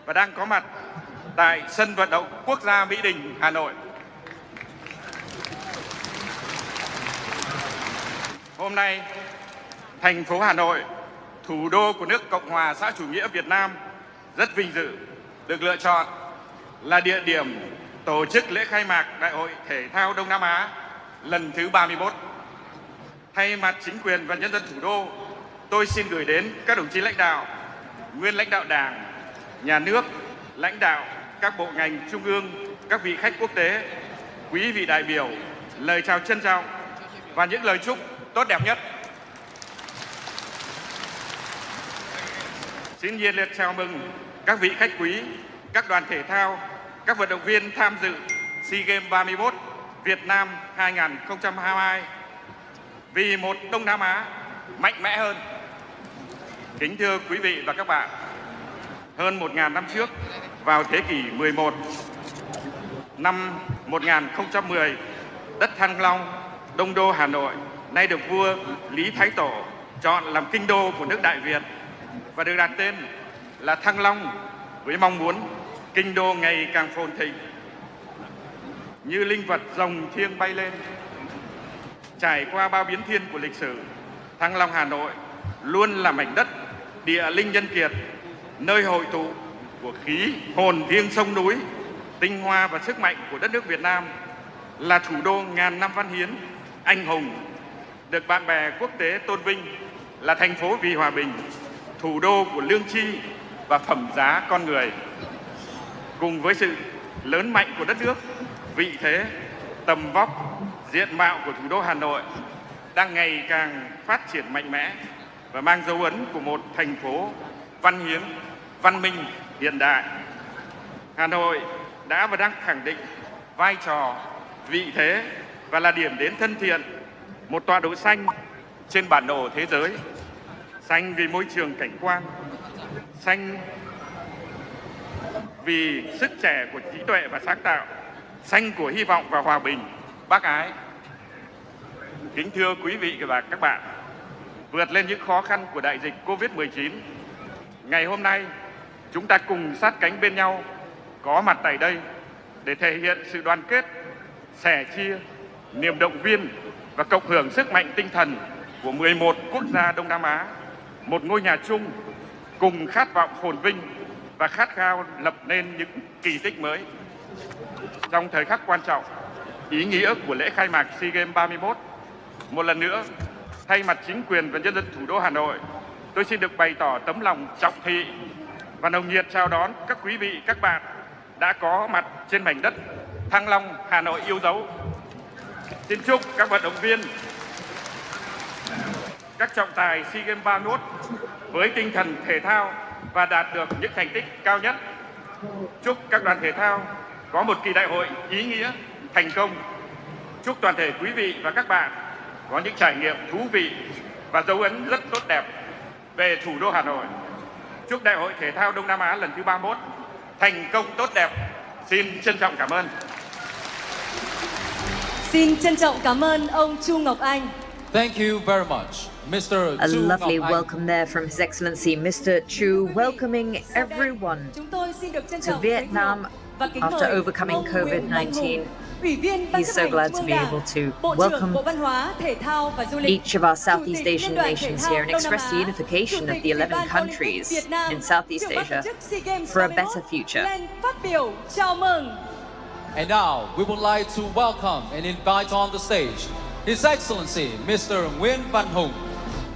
và đang có mặt tại sân vận động quốc gia Mỹ Đình, Hà Nội. hôm nay, thành phố Hà Nội, thủ đô của nước Cộng hòa xã chủ nghĩa Việt Nam, rất vinh dự được lựa chọn là địa điểm tổ chức lễ khai mạc Đại hội Thể thao Đông Nam Á lần thứ 31. Thay mặt chính quyền và nhân dân thủ đô, tôi xin gửi đến các đồng chí lãnh đạo, nguyên lãnh đạo Đảng, Nhà nước, lãnh đạo các bộ ngành trung ương, các vị khách quốc tế, quý vị đại biểu, lời chào trân trọng và những lời chúc tốt đẹp nhất. Xin nhiệt liệt chào mừng các vị khách quý, các đoàn thể thao, các vận động viên tham dự SEA Games 31 Việt Nam 2022 vì một Đông Nam Á mạnh mẽ hơn. Kính thưa quý vị và các bạn, hơn 1.000 năm trước, vào thế kỷ 11, năm 1010, đất Thăng Long, Đông đô Hà Nội, nay được vua Lý Thái Tổ chọn làm kinh đô của nước Đại Việt và được đặt tên là Thăng Long với mong muốn kinh đô ngày càng phồn thịnh. Như linh vật rồng thiêng bay lên, trải qua bao biến thiên của lịch sử, Thăng Long Hà Nội luôn là mảnh đất địa linh nhân kiệt, nơi hội tụ của khí hồn thiêng sông núi, tinh hoa và sức mạnh của đất nước Việt Nam, là thủ đô ngàn năm văn hiến, anh hùng, được bạn bè quốc tế tôn vinh là thành phố vì hòa bình, thủ đô của lương tri và phẩm giá con người. Cùng với sự lớn mạnh của đất nước, vị thế, tầm vóc, diện mạo của thủ đô Hà Nội đang ngày càng phát triển mạnh mẽ và mang dấu ấn của một thành phố văn hiến, văn minh, hiện đại. Hà Nội đã và đang khẳng định vai trò, vị thế và là điểm đến thân thiện, một tọa độ xanh trên bản đồ thế giới. Xanh vì môi trường cảnh quan, xanh vì sức trẻ của trí tuệ và sáng tạo, xanh của hy vọng và hòa bình, bác ái. Kính thưa quý vị và các bạn, vượt lên những khó khăn của đại dịch Covid-19, ngày hôm nay chúng ta cùng sát cánh bên nhau, có mặt tại đây để thể hiện sự đoàn kết, sẻ chia, niềm động viên và cộng hưởng sức mạnh tinh thần của 11 quốc gia Đông Nam Á, một ngôi nhà chung, cùng khát vọng phồn vinh và khát khao lập nên những kỳ tích mới. Trong thời khắc quan trọng, ý nghĩa của lễ khai mạc SEA Games 31, một lần nữa, thay mặt chính quyền và nhân dân thủ đô Hà Nội, tôi xin được bày tỏ tấm lòng trọng thị và nồng nhiệt chào đón các quý vị, các bạn đã có mặt trên mảnh đất Thăng Long, Hà Nội yêu dấu. Xin chúc các vận động viên, các trọng tài SEA Games 31 với tinh thần thể thao và đạt được những thành tích cao nhất. Chúc các đoàn thể thao có một kỳ đại hội ý nghĩa, thành công. Chúc toàn thể quý vị và các bạn có những trải nghiệm thú vị và dấu ấn rất tốt đẹp về thủ đô Hà Nội. Chúc Đại hội Thể thao Đông Nam Á lần thứ 31 thành công tốt đẹp. Xin trân trọng cảm ơn. Xin trân trọng cảm ơn ông Chu Ngọc Anh. Thank you very much, Mr. A Chu lovely Ngọc Anh. welcome there from His Excellency Mr. Chu, welcoming everyone to Vietnam after overcoming COVID-19. He's so glad to be able to welcome each of our Southeast Asian nations here and express the unification of the 11 countries in Southeast Asia for a better future. And now we would like to welcome and invite on the stage His Excellency Mr. Nguyen Van Hùng,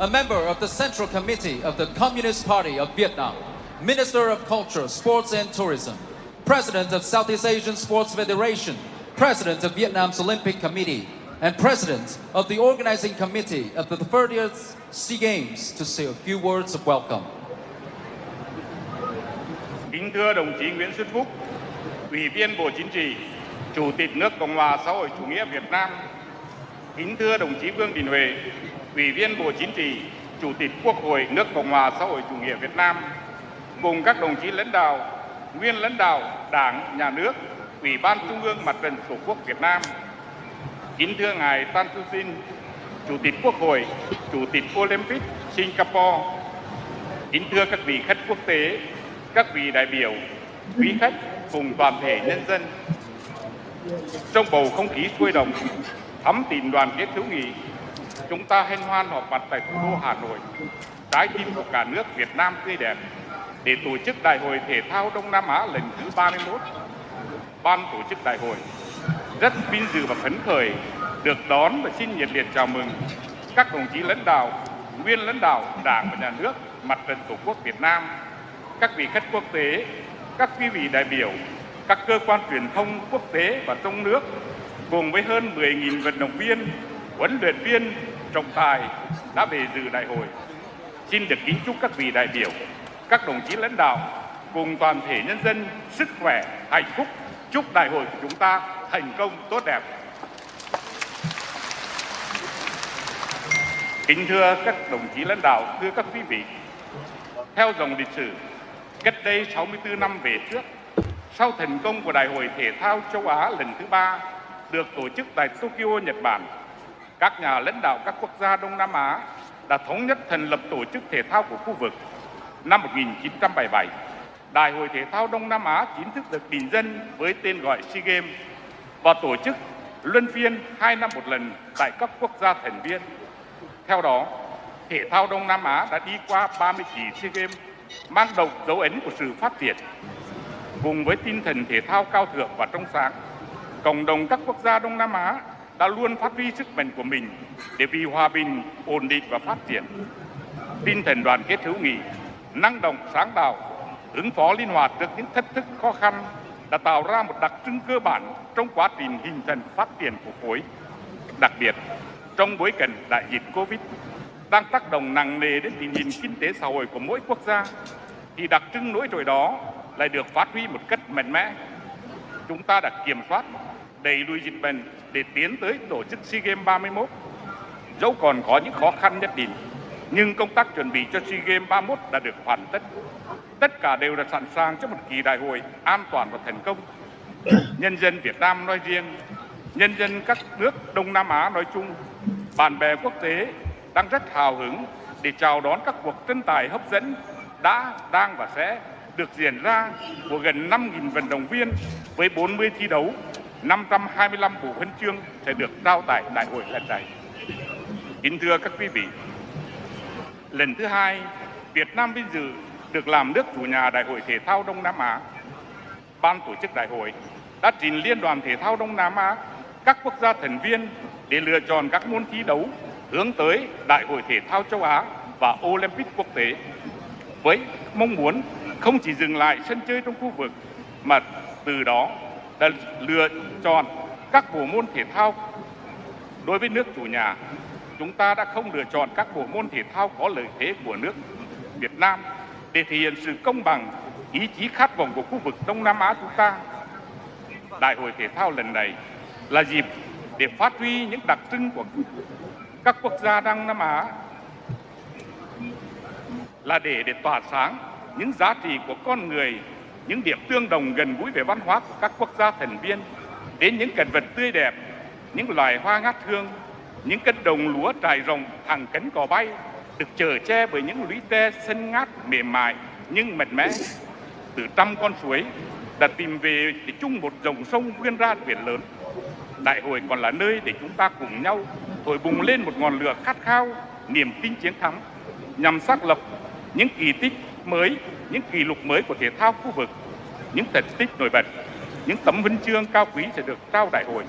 a member of the Central Committee of the Communist Party of Vietnam, Minister of Culture, Sports and Tourism, President of Southeast Asian Sports Federation, President of Vietnam's Olympic Committee, and President of the Organizing Committee of the 30th SEA Games to say a few words of welcome. Kính thưa đồng chí Nguyễn Xuân Phúc, Ủy viên Bộ Chính trị, Chủ tịch nước Cộng hòa xã hội chủ nghĩa Việt Nam. Kính thưa đồng chí Vương Đình Huệ, Ủy viên Bộ Chính trị, Chủ tịch Quốc hội nước Cộng hòa xã hội chủ nghĩa Việt Nam, cùng các đồng chí lãnh đạo, nguyên lãnh đạo Đảng, Nhà nước, Ủy ban Trung ương Mặt trận Tổ quốc Việt Nam. Kính thưa ngài Tan Chu Sin, Chủ tịch Quốc hội, Chủ tịch Olympic Singapore. Kính thưa các vị khách quốc tế, các vị đại biểu, quý khách cùng toàn thể nhân dân. Trong bầu không khí sôi động, thắm tình đoàn kết hữu nghị, chúng ta hân hoan họp mặt tại thủ đô Hà Nội, trái tim của cả nước Việt Nam tươi đẹp, để tổ chức Đại hội Thể thao Đông Nam Á lần thứ 31. Ban tổ chức đại hội rất vinh dự và phấn khởi được đón và xin nhiệt liệt chào mừng các đồng chí lãnh đạo, nguyên lãnh đạo Đảng và Nhà nước Mặt trận Tổ quốc Việt Nam, các vị khách quốc tế, các quý vị đại biểu, các cơ quan truyền thông quốc tế và trong nước, cùng với hơn 10.000 vận động viên, huấn luyện viên, trọng tài đã về dự đại hội. Xin được kính chúc các vị đại biểu, các đồng chí lãnh đạo cùng toàn thể nhân dân sức khỏe, hạnh phúc. Chúc đại hội của chúng ta thành công tốt đẹp. Kính thưa các đồng chí lãnh đạo, thưa các quý vị, theo dòng lịch sử, cách đây 64 năm về trước, sau thành công của Đại hội Thể thao châu Á lần thứ 3 được tổ chức tại Tokyo, Nhật Bản, các nhà lãnh đạo các quốc gia Đông Nam Á đã thống nhất thành lập tổ chức thể thao của khu vực. Năm 1977, Đại hội Thể thao Đông Nam Á chính thức được định danh với tên gọi SEA Games và tổ chức luân phiên 2 năm một lần tại các quốc gia thành viên. Theo đó, thể thao Đông Nam Á đã đi qua 30 kỳ SEA Games, mang đậm dấu ấn của sự phát triển. Cùng với tinh thần thể thao cao thượng và trong sáng, cộng đồng các quốc gia Đông Nam Á đã luôn phát huy sức mạnh của mình để vì hòa bình, ổn định và phát triển. Tinh thần đoàn kết hữu nghị, năng động sáng tạo, ứng phó linh hoạt trước những thách thức khó khăn đã tạo ra một đặc trưng cơ bản trong quá trình hình thành phát triển của khối. Đặc biệt, trong bối cảnh đại dịch Covid đang tác động nặng nề đến tình hình kinh tế xã hội của mỗi quốc gia, thì đặc trưng nổi trội đó lại được phát huy một cách mạnh mẽ. Chúng ta đã kiểm soát, đẩy lùi dịch bệnh để tiến tới tổ chức SEA Games 31. Dẫu còn có những khó khăn nhất định, nhưng công tác chuẩn bị cho SEA Games 31 đã được hoàn tất. Tất cả đều đã sẵn sàng cho một kỳ đại hội an toàn và thành công. Nhân dân Việt Nam nói riêng, nhân dân các nước Đông Nam Á nói chung, bạn bè quốc tế đang rất hào hứng để chào đón các cuộc tranh tài hấp dẫn đã, đang và sẽ được diễn ra của gần 5.000 vận động viên với 40 thi đấu, 525 bộ huân chương sẽ được trao tại đại hội lần này. Kính thưa các quý vị, lần thứ 2, Việt Nam vinh dự được làm nước chủ nhà Đại hội Thể thao Đông Nam Á. Ban tổ chức đại hội đã trình Liên đoàn Thể thao Đông Nam Á, các quốc gia thành viên để lựa chọn các môn thi đấu hướng tới Đại hội Thể thao châu Á và Olympic quốc tế, với mong muốn không chỉ dừng lại sân chơi trong khu vực, mà từ đó đã lựa chọn các bộ môn thể thao. Đối với nước chủ nhà, chúng ta đã không lựa chọn các bộ môn thể thao có lợi thế của nước Việt Nam để thể hiện sự công bằng, ý chí khát vọng của khu vực Đông Nam Á chúng ta. Đại hội thể thao lần này là dịp để phát huy những đặc trưng của các quốc gia Đông Nam Á, là để tỏa sáng những giá trị của con người, những điểm tương đồng gần gũi về văn hóa của các quốc gia thành viên, đến những cảnh vật tươi đẹp, những loài hoa ngát hương, những cánh đồng lúa trải rộng hàng cánh cò bay, được chở che bởi những lũy tre xanh ngát mềm mại nhưng mạnh mẽ. Từ trăm con suối đã tìm về để chung một dòng sông vươn ra biển lớn. Đại hội còn là nơi để chúng ta cùng nhau thổi bùng lên một ngọn lửa khát khao, niềm tin chiến thắng, nhằm xác lập những kỳ tích mới, những kỷ lục mới của thể thao khu vực. Những thành tích nổi bật, những tấm huân chương cao quý sẽ được trao đại hội,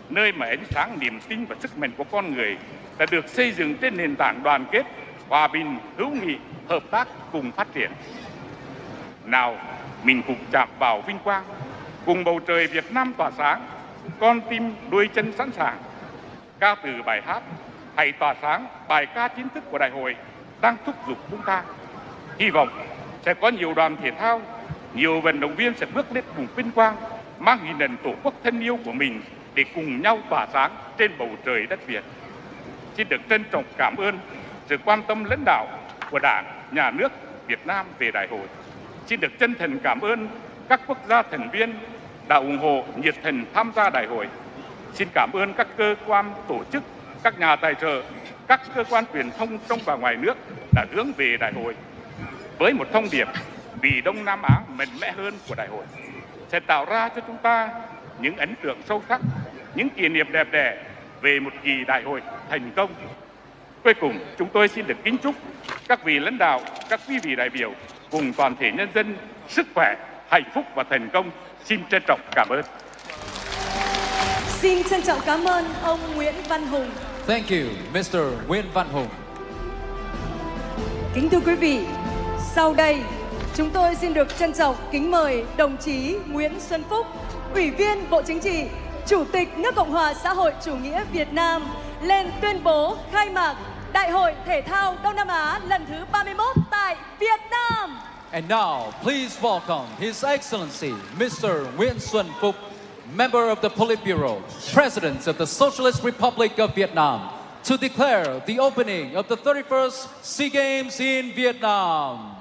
nơi mà ánh sáng niềm tin và sức mạnh của con người đã được xây dựng trên nền tảng đoàn kết, hòa bình, hữu nghị, hợp tác cùng phát triển. Nào, mình cùng chạm vào vinh quang, cùng bầu trời Việt Nam tỏa sáng, con tim đuôi chân sẵn sàng. Ca từ bài hát Hãy tỏa sáng, bài ca chính thức của đại hội đang thúc giục chúng ta. Hy vọng sẽ có nhiều đoàn thể thao, nhiều vận động viên sẽ bước lên cùng vinh quang, mang hình ảnh tổ quốc thân yêu của mình để cùng nhau tỏa sáng trên bầu trời đất Việt. Xin được trân trọng cảm ơn sự quan tâm lãnh đạo của Đảng, Nhà nước Việt Nam về đại hội. Xin được chân thành cảm ơn các quốc gia thành viên đã ủng hộ nhiệt tình tham gia đại hội. Xin cảm ơn các cơ quan tổ chức, các nhà tài trợ, các cơ quan truyền thông trong và ngoài nước đã hướng về đại hội với một thông điệp vì Đông Nam Á mạnh mẽ hơn của đại hội, sẽ tạo ra cho chúng ta những ấn tượng sâu sắc, những kỷ niệm đẹp đẽ về một kỳ đại hội thành công. Cuối cùng, chúng tôi xin được kính chúc các vị lãnh đạo, các quý vị đại biểu cùng toàn thể nhân dân sức khỏe, hạnh phúc và thành công. Xin trân trọng cảm ơn. Xin trân trọng cảm ơn ông Nguyễn Văn Hùng. Thank you, Mr. Nguyễn Văn Hùng. Kính thưa quý vị, sau đây chúng tôi xin được trân trọng kính mời đồng chí Nguyễn Xuân Phúc, Ủy viên Bộ Chính trị, Chủ tịch nước Cộng hòa xã hội chủ nghĩa Việt Nam lên tuyên bố khai mạc Đại hội Thể thao Đông Nam Á lần thứ 31 tại Việt Nam. And now, please welcome His Excellency, Mr. Nguyễn Xuân Phúc, Member of the Politburo, President of the Socialist Republic of Vietnam, to declare the opening of the 31st SEA Games in Vietnam.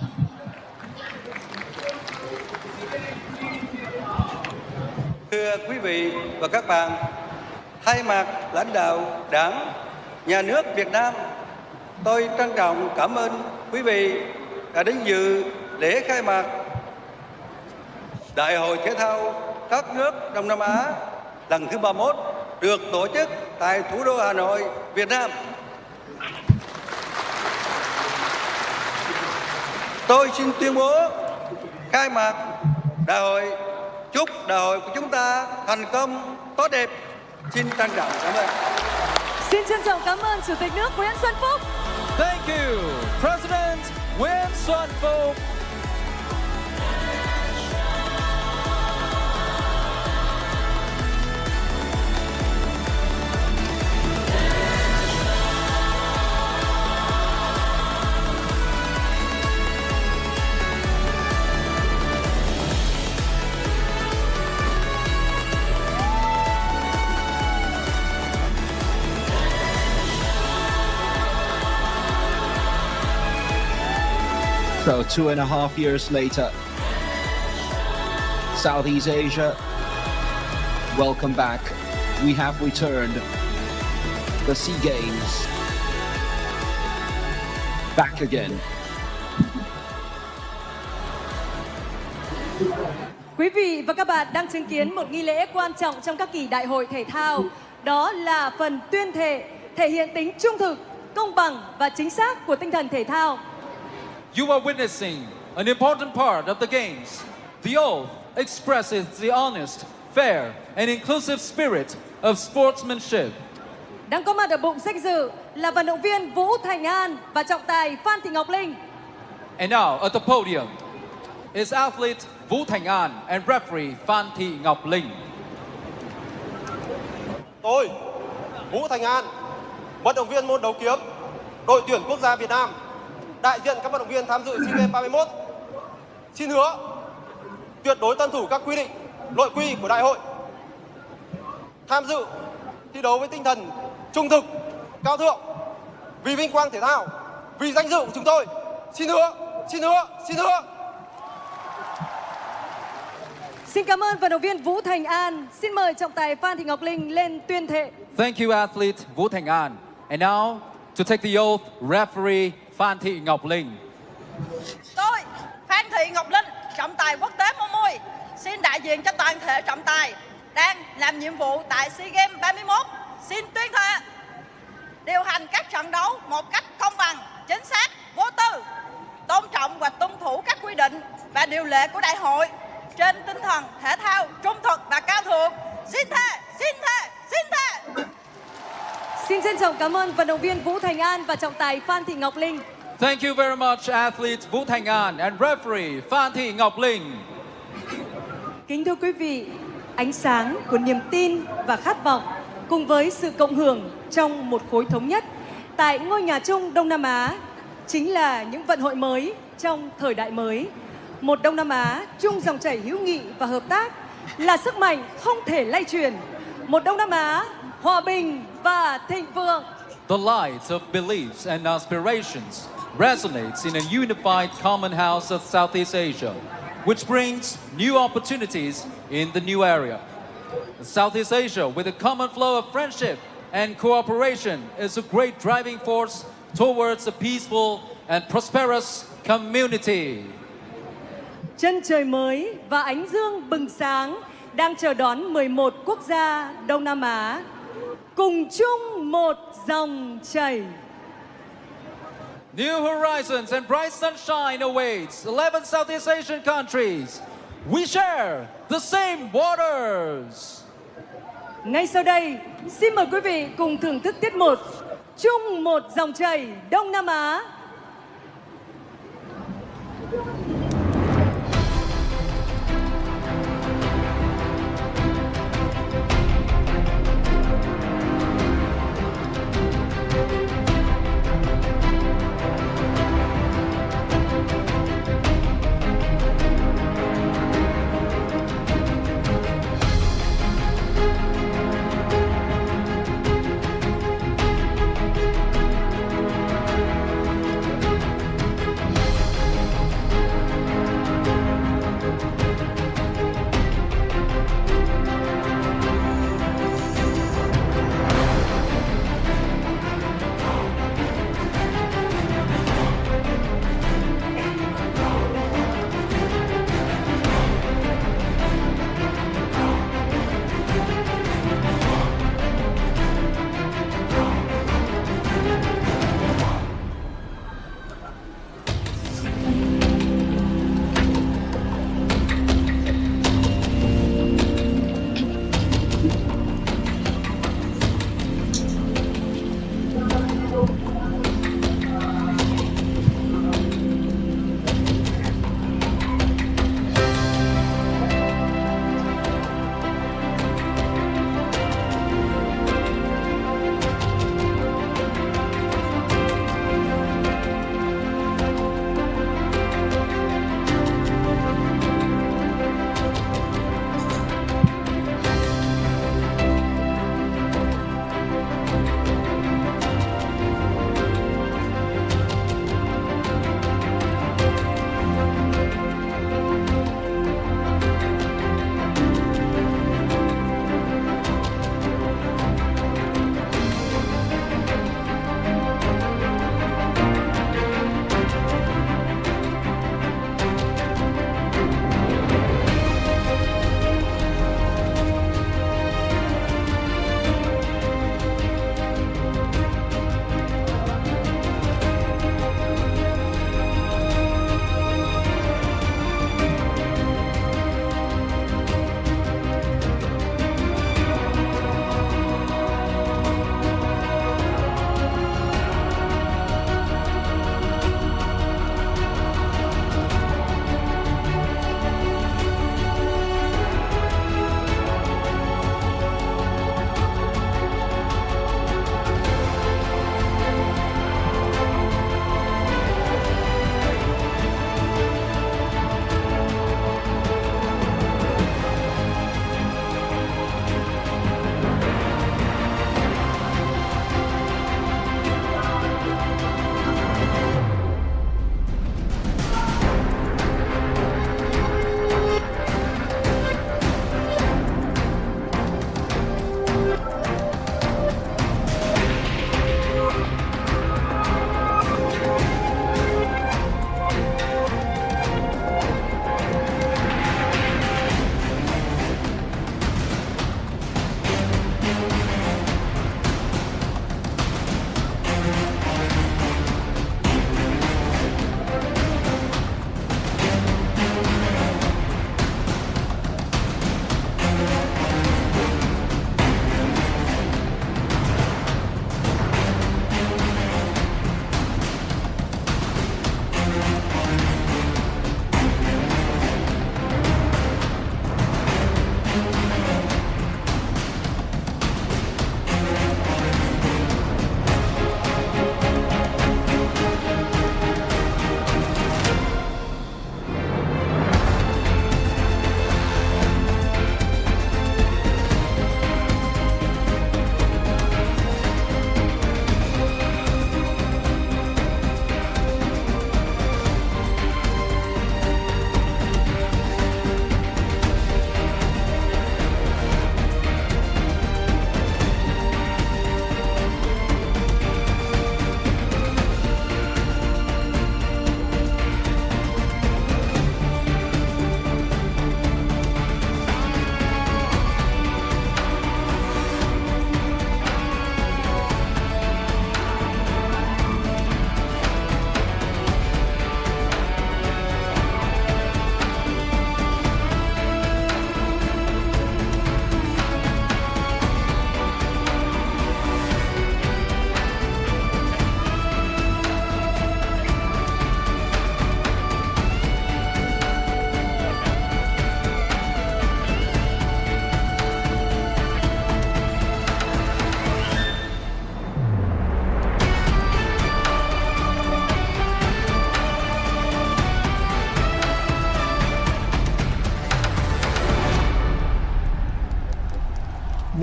Thưa quý vị và các bạn, thay mặt lãnh đạo Đảng, Nhà nước Việt Nam, tôi trân trọng cảm ơn quý vị đã đến dự lễ khai mạc Đại hội Thể thao các nước Đông Nam Á lần thứ 31 được tổ chức tại thủ đô Hà Nội, Việt Nam. Tôi xin tuyên bố khai mạc đại hội, chúc đại hội của chúng ta thành công tốt đẹp. Xin trân trọng cảm ơn. Xin trân trọng cảm ơn Chủ tịch nước Nguyễn Xuân Phúc. Thank you, President Nguyễn Xuân Phúc. So 2.5 years later, Southeast Asia, welcome back. We have returned the SEA Games back again. Quý vị và các bạn đang chứng kiến một nghi lễ quan trọng trong các kỳ đại hội thể thao. Đó là phần tuyên thệ, thể hiện tính trung thực, công bằng và chính xác của tinh thần thể thao. You are witnessing an important part of the Games. The oath expresses the honest, fair, and inclusive spirit of sportsmanship. Đang có mặt ở bục danh dự là vận động viên Vũ Thành An và trọng tài Phan Thị Ngọc Linh. And now at the podium is athlete Vũ Thành An and referee Phan Thị Ngọc Linh. Tôi, Vũ Thành An, vận động viên môn đấu kiếm, đội tuyển quốc gia Việt Nam, đại diện các vận động viên tham dự SEA Games 31, xin hứa tuyệt đối tuân thủ các quy định, nội quy của đại hội, tham dự thi đấu với tinh thần trung thực, cao thượng, vì vinh quang thể thao, vì danh dự của chúng tôi. Xin hứa, xin hứa, xin hứa. Xin cảm ơn vận động viên Vũ Thành An. Xin mời trọng tài Phan Thị Ngọc Linh lên tuyên thệ. Thank you, athlete Vũ Thành An. And now to take the oath, referee Phan Thị Ngọc Linh. Tôi, Phan Thị Ngọc Linh, trọng tài quốc tế môn mui, xin đại diện cho toàn thể trọng tài đang làm nhiệm vụ tại SEA Games 31, xin tuyên thệ điều hành các trận đấu một cách công bằng, chính xác, vô tư, tôn trọng và tuân thủ các quy định và điều lệ của đại hội trên tinh thần thể thao trung thực và cao thượng. Xin thề, xin thề, xin thề. Xin trân trọng cảm ơn vận động viên Vũ Thành An và trọng tài Phan Thị Ngọc Linh. Thank you very much, athlete Vũ Thành An and referee Phan Thị Ngọc Linh. Kính thưa quý vị, ánh sáng của niềm tin và khát vọng cùng với sự cộng hưởng trong một khối thống nhất tại ngôi nhà chung Đông Nam Á chính là những vận hội mới trong thời đại mới. Một Đông Nam Á chung dòng chảy hữu nghị và hợp tác là sức mạnh không thể lay chuyển. Một Đông Nam Á hòa bình và thịnh vượng. The light of beliefs and aspirations resonates in a unified common house of Southeast Asia, which brings new opportunities in the new area. Southeast Asia, with a common flow of friendship and cooperation, is a great driving force towards a peaceful and prosperous community. Chân trời mới và ánh dương bừng sáng đang chờ đón 11 quốc gia Đông Nam Á cùng chung một dòng chảy. New horizons and bright sunshine awaits 11 Southeast Asian countries. We share the same waters. Ngay sau đây, xin mời quý vị cùng thưởng thức tiết mục Chung một dòng chảy Đông Nam Á.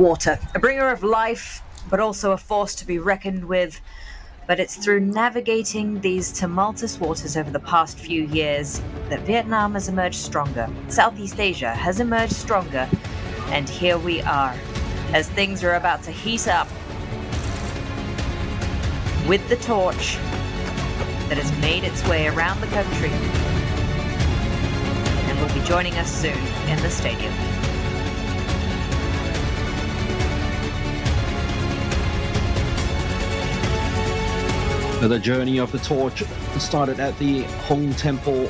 water, a bringer of life, but also a force to be reckoned with. But it's through navigating these tumultuous waters over the past few years that Vietnam has emerged stronger. Southeast Asia has emerged stronger. And here we are, as things are about to heat up, with the torch that has made its way around the country and will be joining us soon in the stadium. The journey of the torch started at the Hong Temple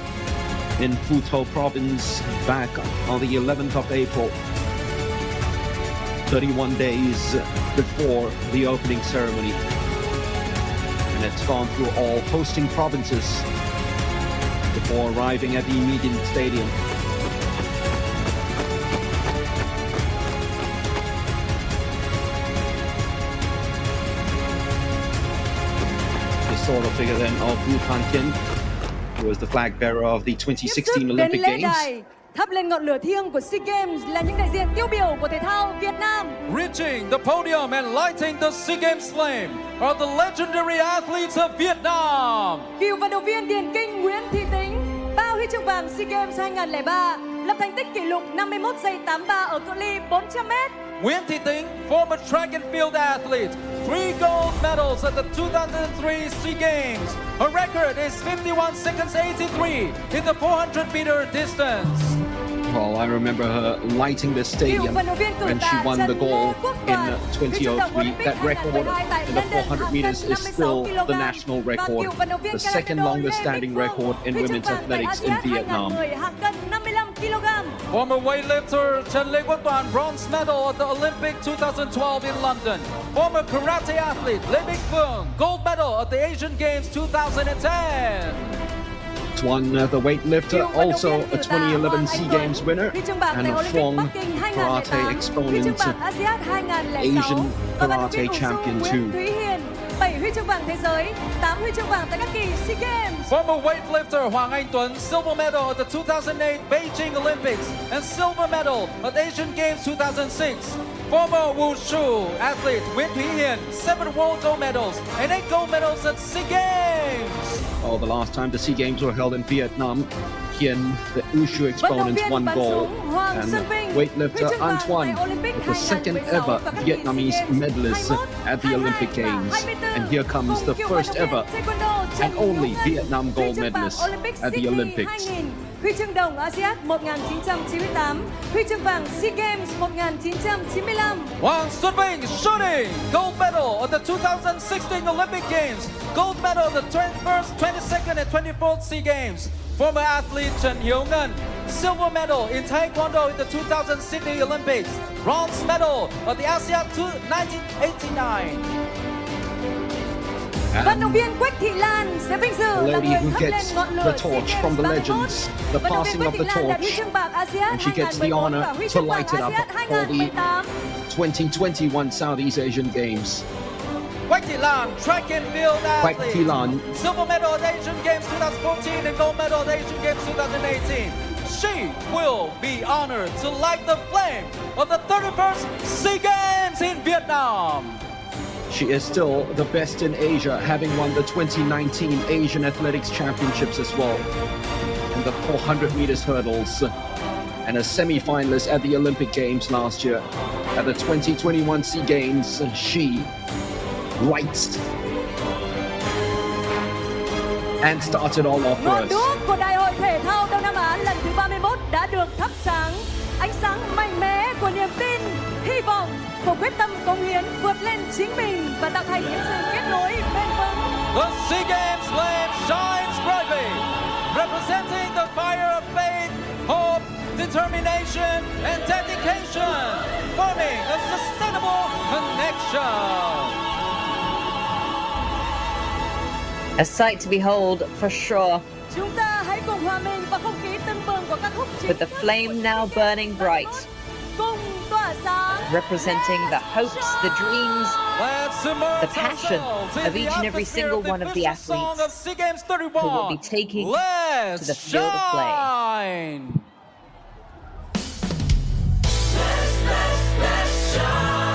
in Phu Tho province back on the 11th of April, 31 days before the opening ceremony. And it's gone through all hosting provinces before arriving at the immediate stadium. Sort of figure then of Wu Tan-Kien, who was the flag bearer of the 2016 Olympic Games. Thắp lên ngọn lửa thiêng của SEA Games là những đại diện tiêu biểu của thể thao Việt Nam. Reaching the podium and lighting the SEA Games flame are the legendary athletes of Vietnam. Cựu vận động viên điền kinh Nguyễn Thị Tính, 3 huy chương vàng SEA Games 2003, lập thành tích kỷ lục 51 giây 83 ở cự ly 400m. Nguyễn Thị Tính, former track and field athlete, 3 gold medals at the 2003 SEA Games. Her record is 51 seconds 83 in the 400-meter distance. Well, I remember her lighting the stadium when she won the gold in 2003. That record in the 400 meters is still the national record, the second longest standing record in women's athletics in Vietnam. Former weightlifter Trần Lê Quốc Toàn, bronze medal at the Olympic 2012 in London. Former karate athlete Lê Bích Phương, gold medal at the Asian Games 2010. One the weightlifter, also a 2011 SEA Games winner, and a Phong karate exponent, Asian karate champion too. 7 huy chương vàng thế giới, 8 huy chương vàng tại các kỳ SEA Games. Former weightlifter Hoàng Anh Tuấn, silver medal at the 2008 Beijing Olympics and silver medal at Asian Games 2006. Former wushu athlete Nguyễn Thúy Hiền, 7 world gold medals and 8 gold medals at SEA Games. Oh, the last time the SEA Games were held in Vietnam, Hien, the wushu exponent, won gold, and weightlifter Antoine, the second ever Vietnamese medalist at the Olympic Games. And here comes the first ever and only Vietnam gold medalist at the Olympics. Huy chương đồng ASEAN 1998, huy chương vàng SEA Games 1995. Hoàng Xuân Vinh shooting, gold medal at the 2016 Olympic Games, gold medal at the 21st, 22nd and 24th SEA Games. Former athlete Trần Hiếu Ngân, silver medal in Taekwondo in the 2000 Sydney Olympics, bronze medal at the ASEAN 1989. Vận động viên Quách Thị Lan sẽ vinh dự là người thắp lên ngọn lửa SEA Games 31. The passing of the torch, and she gets the honor to light it up for the 2021 Southeast Asian Games. Quách Thị Lan, track and field athlete. Quách Thị Lan, silver medal at Asian Games 2014 and gold medal at Asian Games 2018. She will be honored to light the flame of the 31st SEA Games in Vietnam. She is still the best in Asia, having won the 2019 Asian Athletics Championships as well, and the 400 meters hurdles, and a semi-finalist at the Olympic Games last year. At the 2021 SEA Games, she lights and started all off for Ngọn us. đuốc của Đại hội Thể thao Đông Nam Á lần thứ 31 đã được thắp sáng. Ánh sáng mạnh mẽ của niềm tin, hy vọng, của quyết tâm cống hiến vượt lên chính mình và tạo thành những sự kết nối bền vững. The SEA Games flame shines brightly, representing the fire of faith, hope, determination, and dedication, forming a sustainable connection. A sight to behold for sure. Chúng ta hãy cùng hòa mình vào không khí tưng bừng của ca khúc With the flame now burning bright, cùng tỏa sáng, representing the hopes, the dreams, the passion of each and every single one of the athletes who will be taking to the field of play. Let's shine.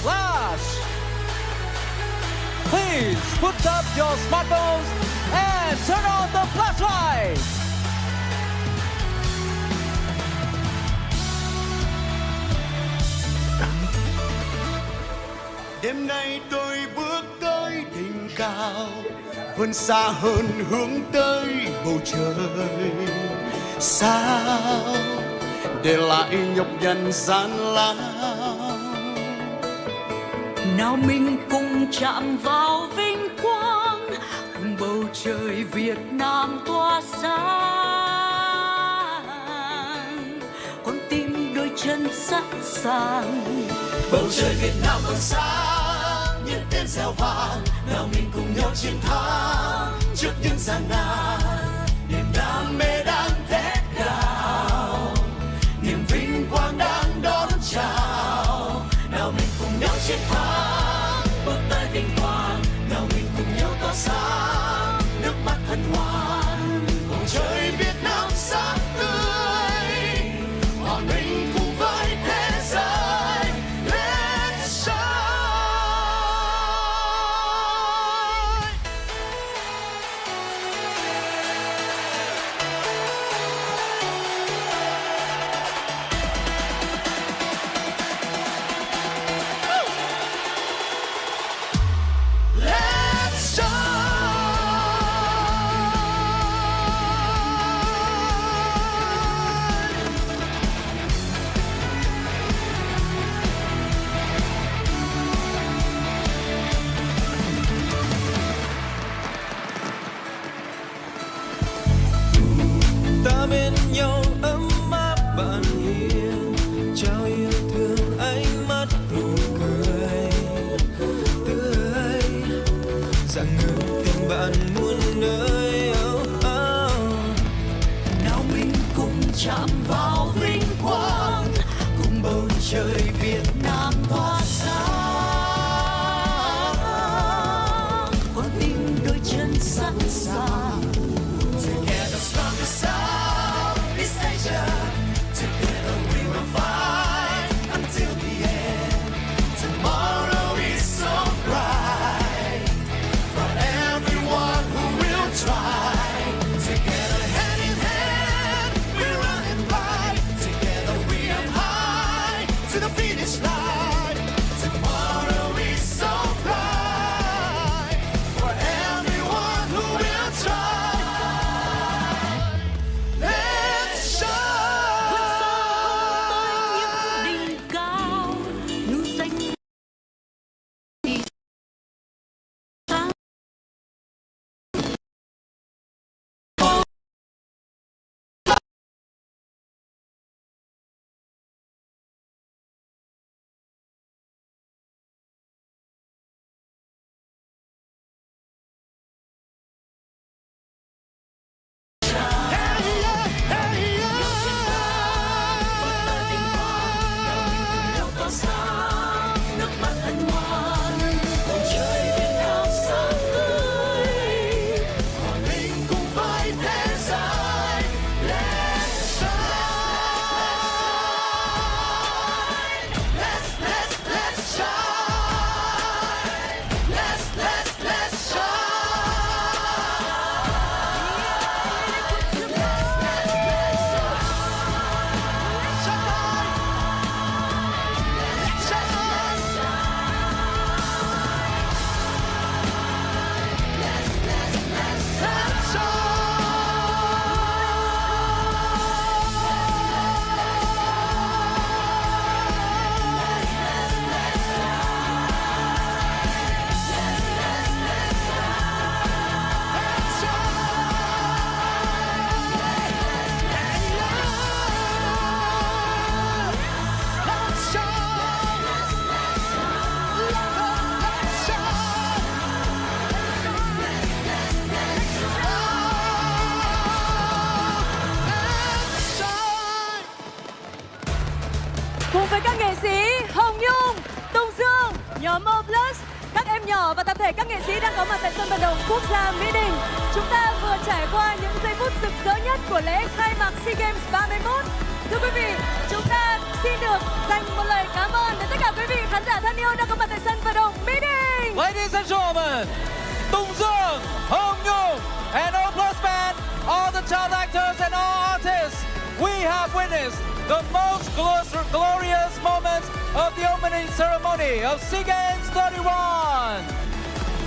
flash. Please put up your smartphones and turn on the flashlight. Đêm nay tôi bước tới đỉnh cao, vươn xa hơn hướng tới bầu trời. Sao để lại nhọc nhằn gian lao? Nào mình cùng chạm vào vinh quang, cùng bầu trời Việt Nam tỏa sáng. Con tim đôi chân sẵn sàng. Bầu trời Việt Nam còn sáng như tên reo vang. Nào mình cùng nhau chiến thắng trước những gian nan. Niềm đam mê đang thét gào, niềm vinh quang đang đón chào. Nào mình cùng nhau chiến thắng, bước tới vinh quang. Nào mình cùng nhau tỏa sáng, nước mắt hân hoan. Bầu trời Việt Nam sáng tươi, hòa mình cùng với thế giới. Let's shine. Let's shine. Ta bên nhau ấm áp bạn hiền, trao yêu thương ánh mắt nụ cười tươi, dạng ngời tình bạn muôn nơi. Nào mình cùng chạm vào vinh quang, cùng bầu trời Việt Nam tỏa sáng. Con tim đôi chân sẵn sàng. Together strongest out this Asia. Together we will fight until the end. Tomorrow is so bright for everyone who will try. Together hand in hand we run and ride. Together we aim high to the finish line. Tomorrow is so bright for everyone who will try. Let's shine. Vươn xa tới những đỉnh cao, núi xanh thì sáng. Nước mắt hân hoan, bầu trời Việt Nam sáng tươi, hòa mình cùng với thế giới. Let's shine. Let's shine. Let's shine. Cùng với các nghệ sĩ Hồng Nhung, Tùng Dương, nhóm O+, các em nhỏ và tập thể các nghệ sĩ đang có mặt tại sân vận động quốc gia Mỹ Đình. Chúng ta vừa trải qua những giây phút rực rỡ nhất của lễ khai mạc SEA Games 31. Thưa quý vị, chúng ta xin được dành một lời cảm ơn đến tất cả quý vị khán giả thân yêu đang có mặt tại sân vận động Mỹ Đình. Ladies and gentlemen, Tung Dương, Hồng Nhung, and all plus band, all the child actors and all artists, we have witnessed the most glorious moments of the opening ceremony of SEA Games 31.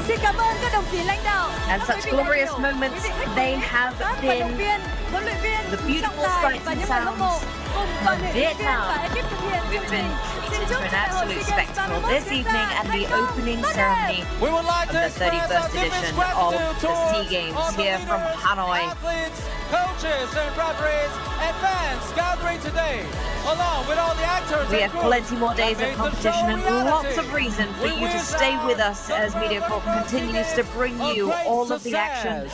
Xin cảm ơn các đồng chí lãnh đạo. And such glorious moments, they have been the beautiful sights and sounds of Vietnam. We've been treated to an absolute spectacle this evening at the opening ceremony of the 31st edition of the SEA Games here from Hanoi. Athletes, coaches and referees and fans gathering today, along with all the actors. We have plenty more days of competition and lots of reason for you to stay with us as MediaCorp continues to bring you all of the action.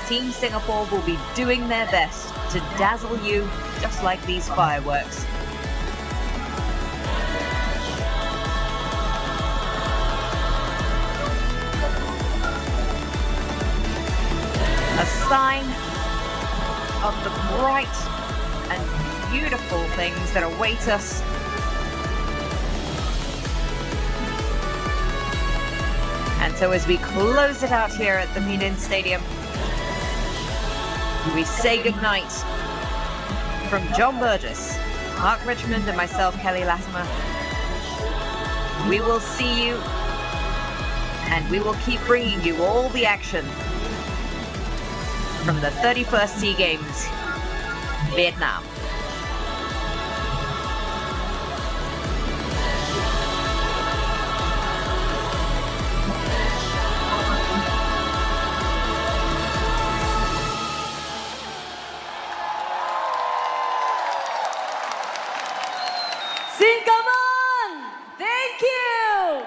Team Singapore will be doing their best to dazzle you just like these fireworks. A sign of the bright and beautiful things that await us. And so as we close it out here at the Midin Stadium, we say goodnight from John Burgess, Mark Richmond and myself, Kelly Latimer. We will see you and we will keep bringing you all the action from the 31st SEA Games, Vietnam. Xin cảm ơn. Thank you.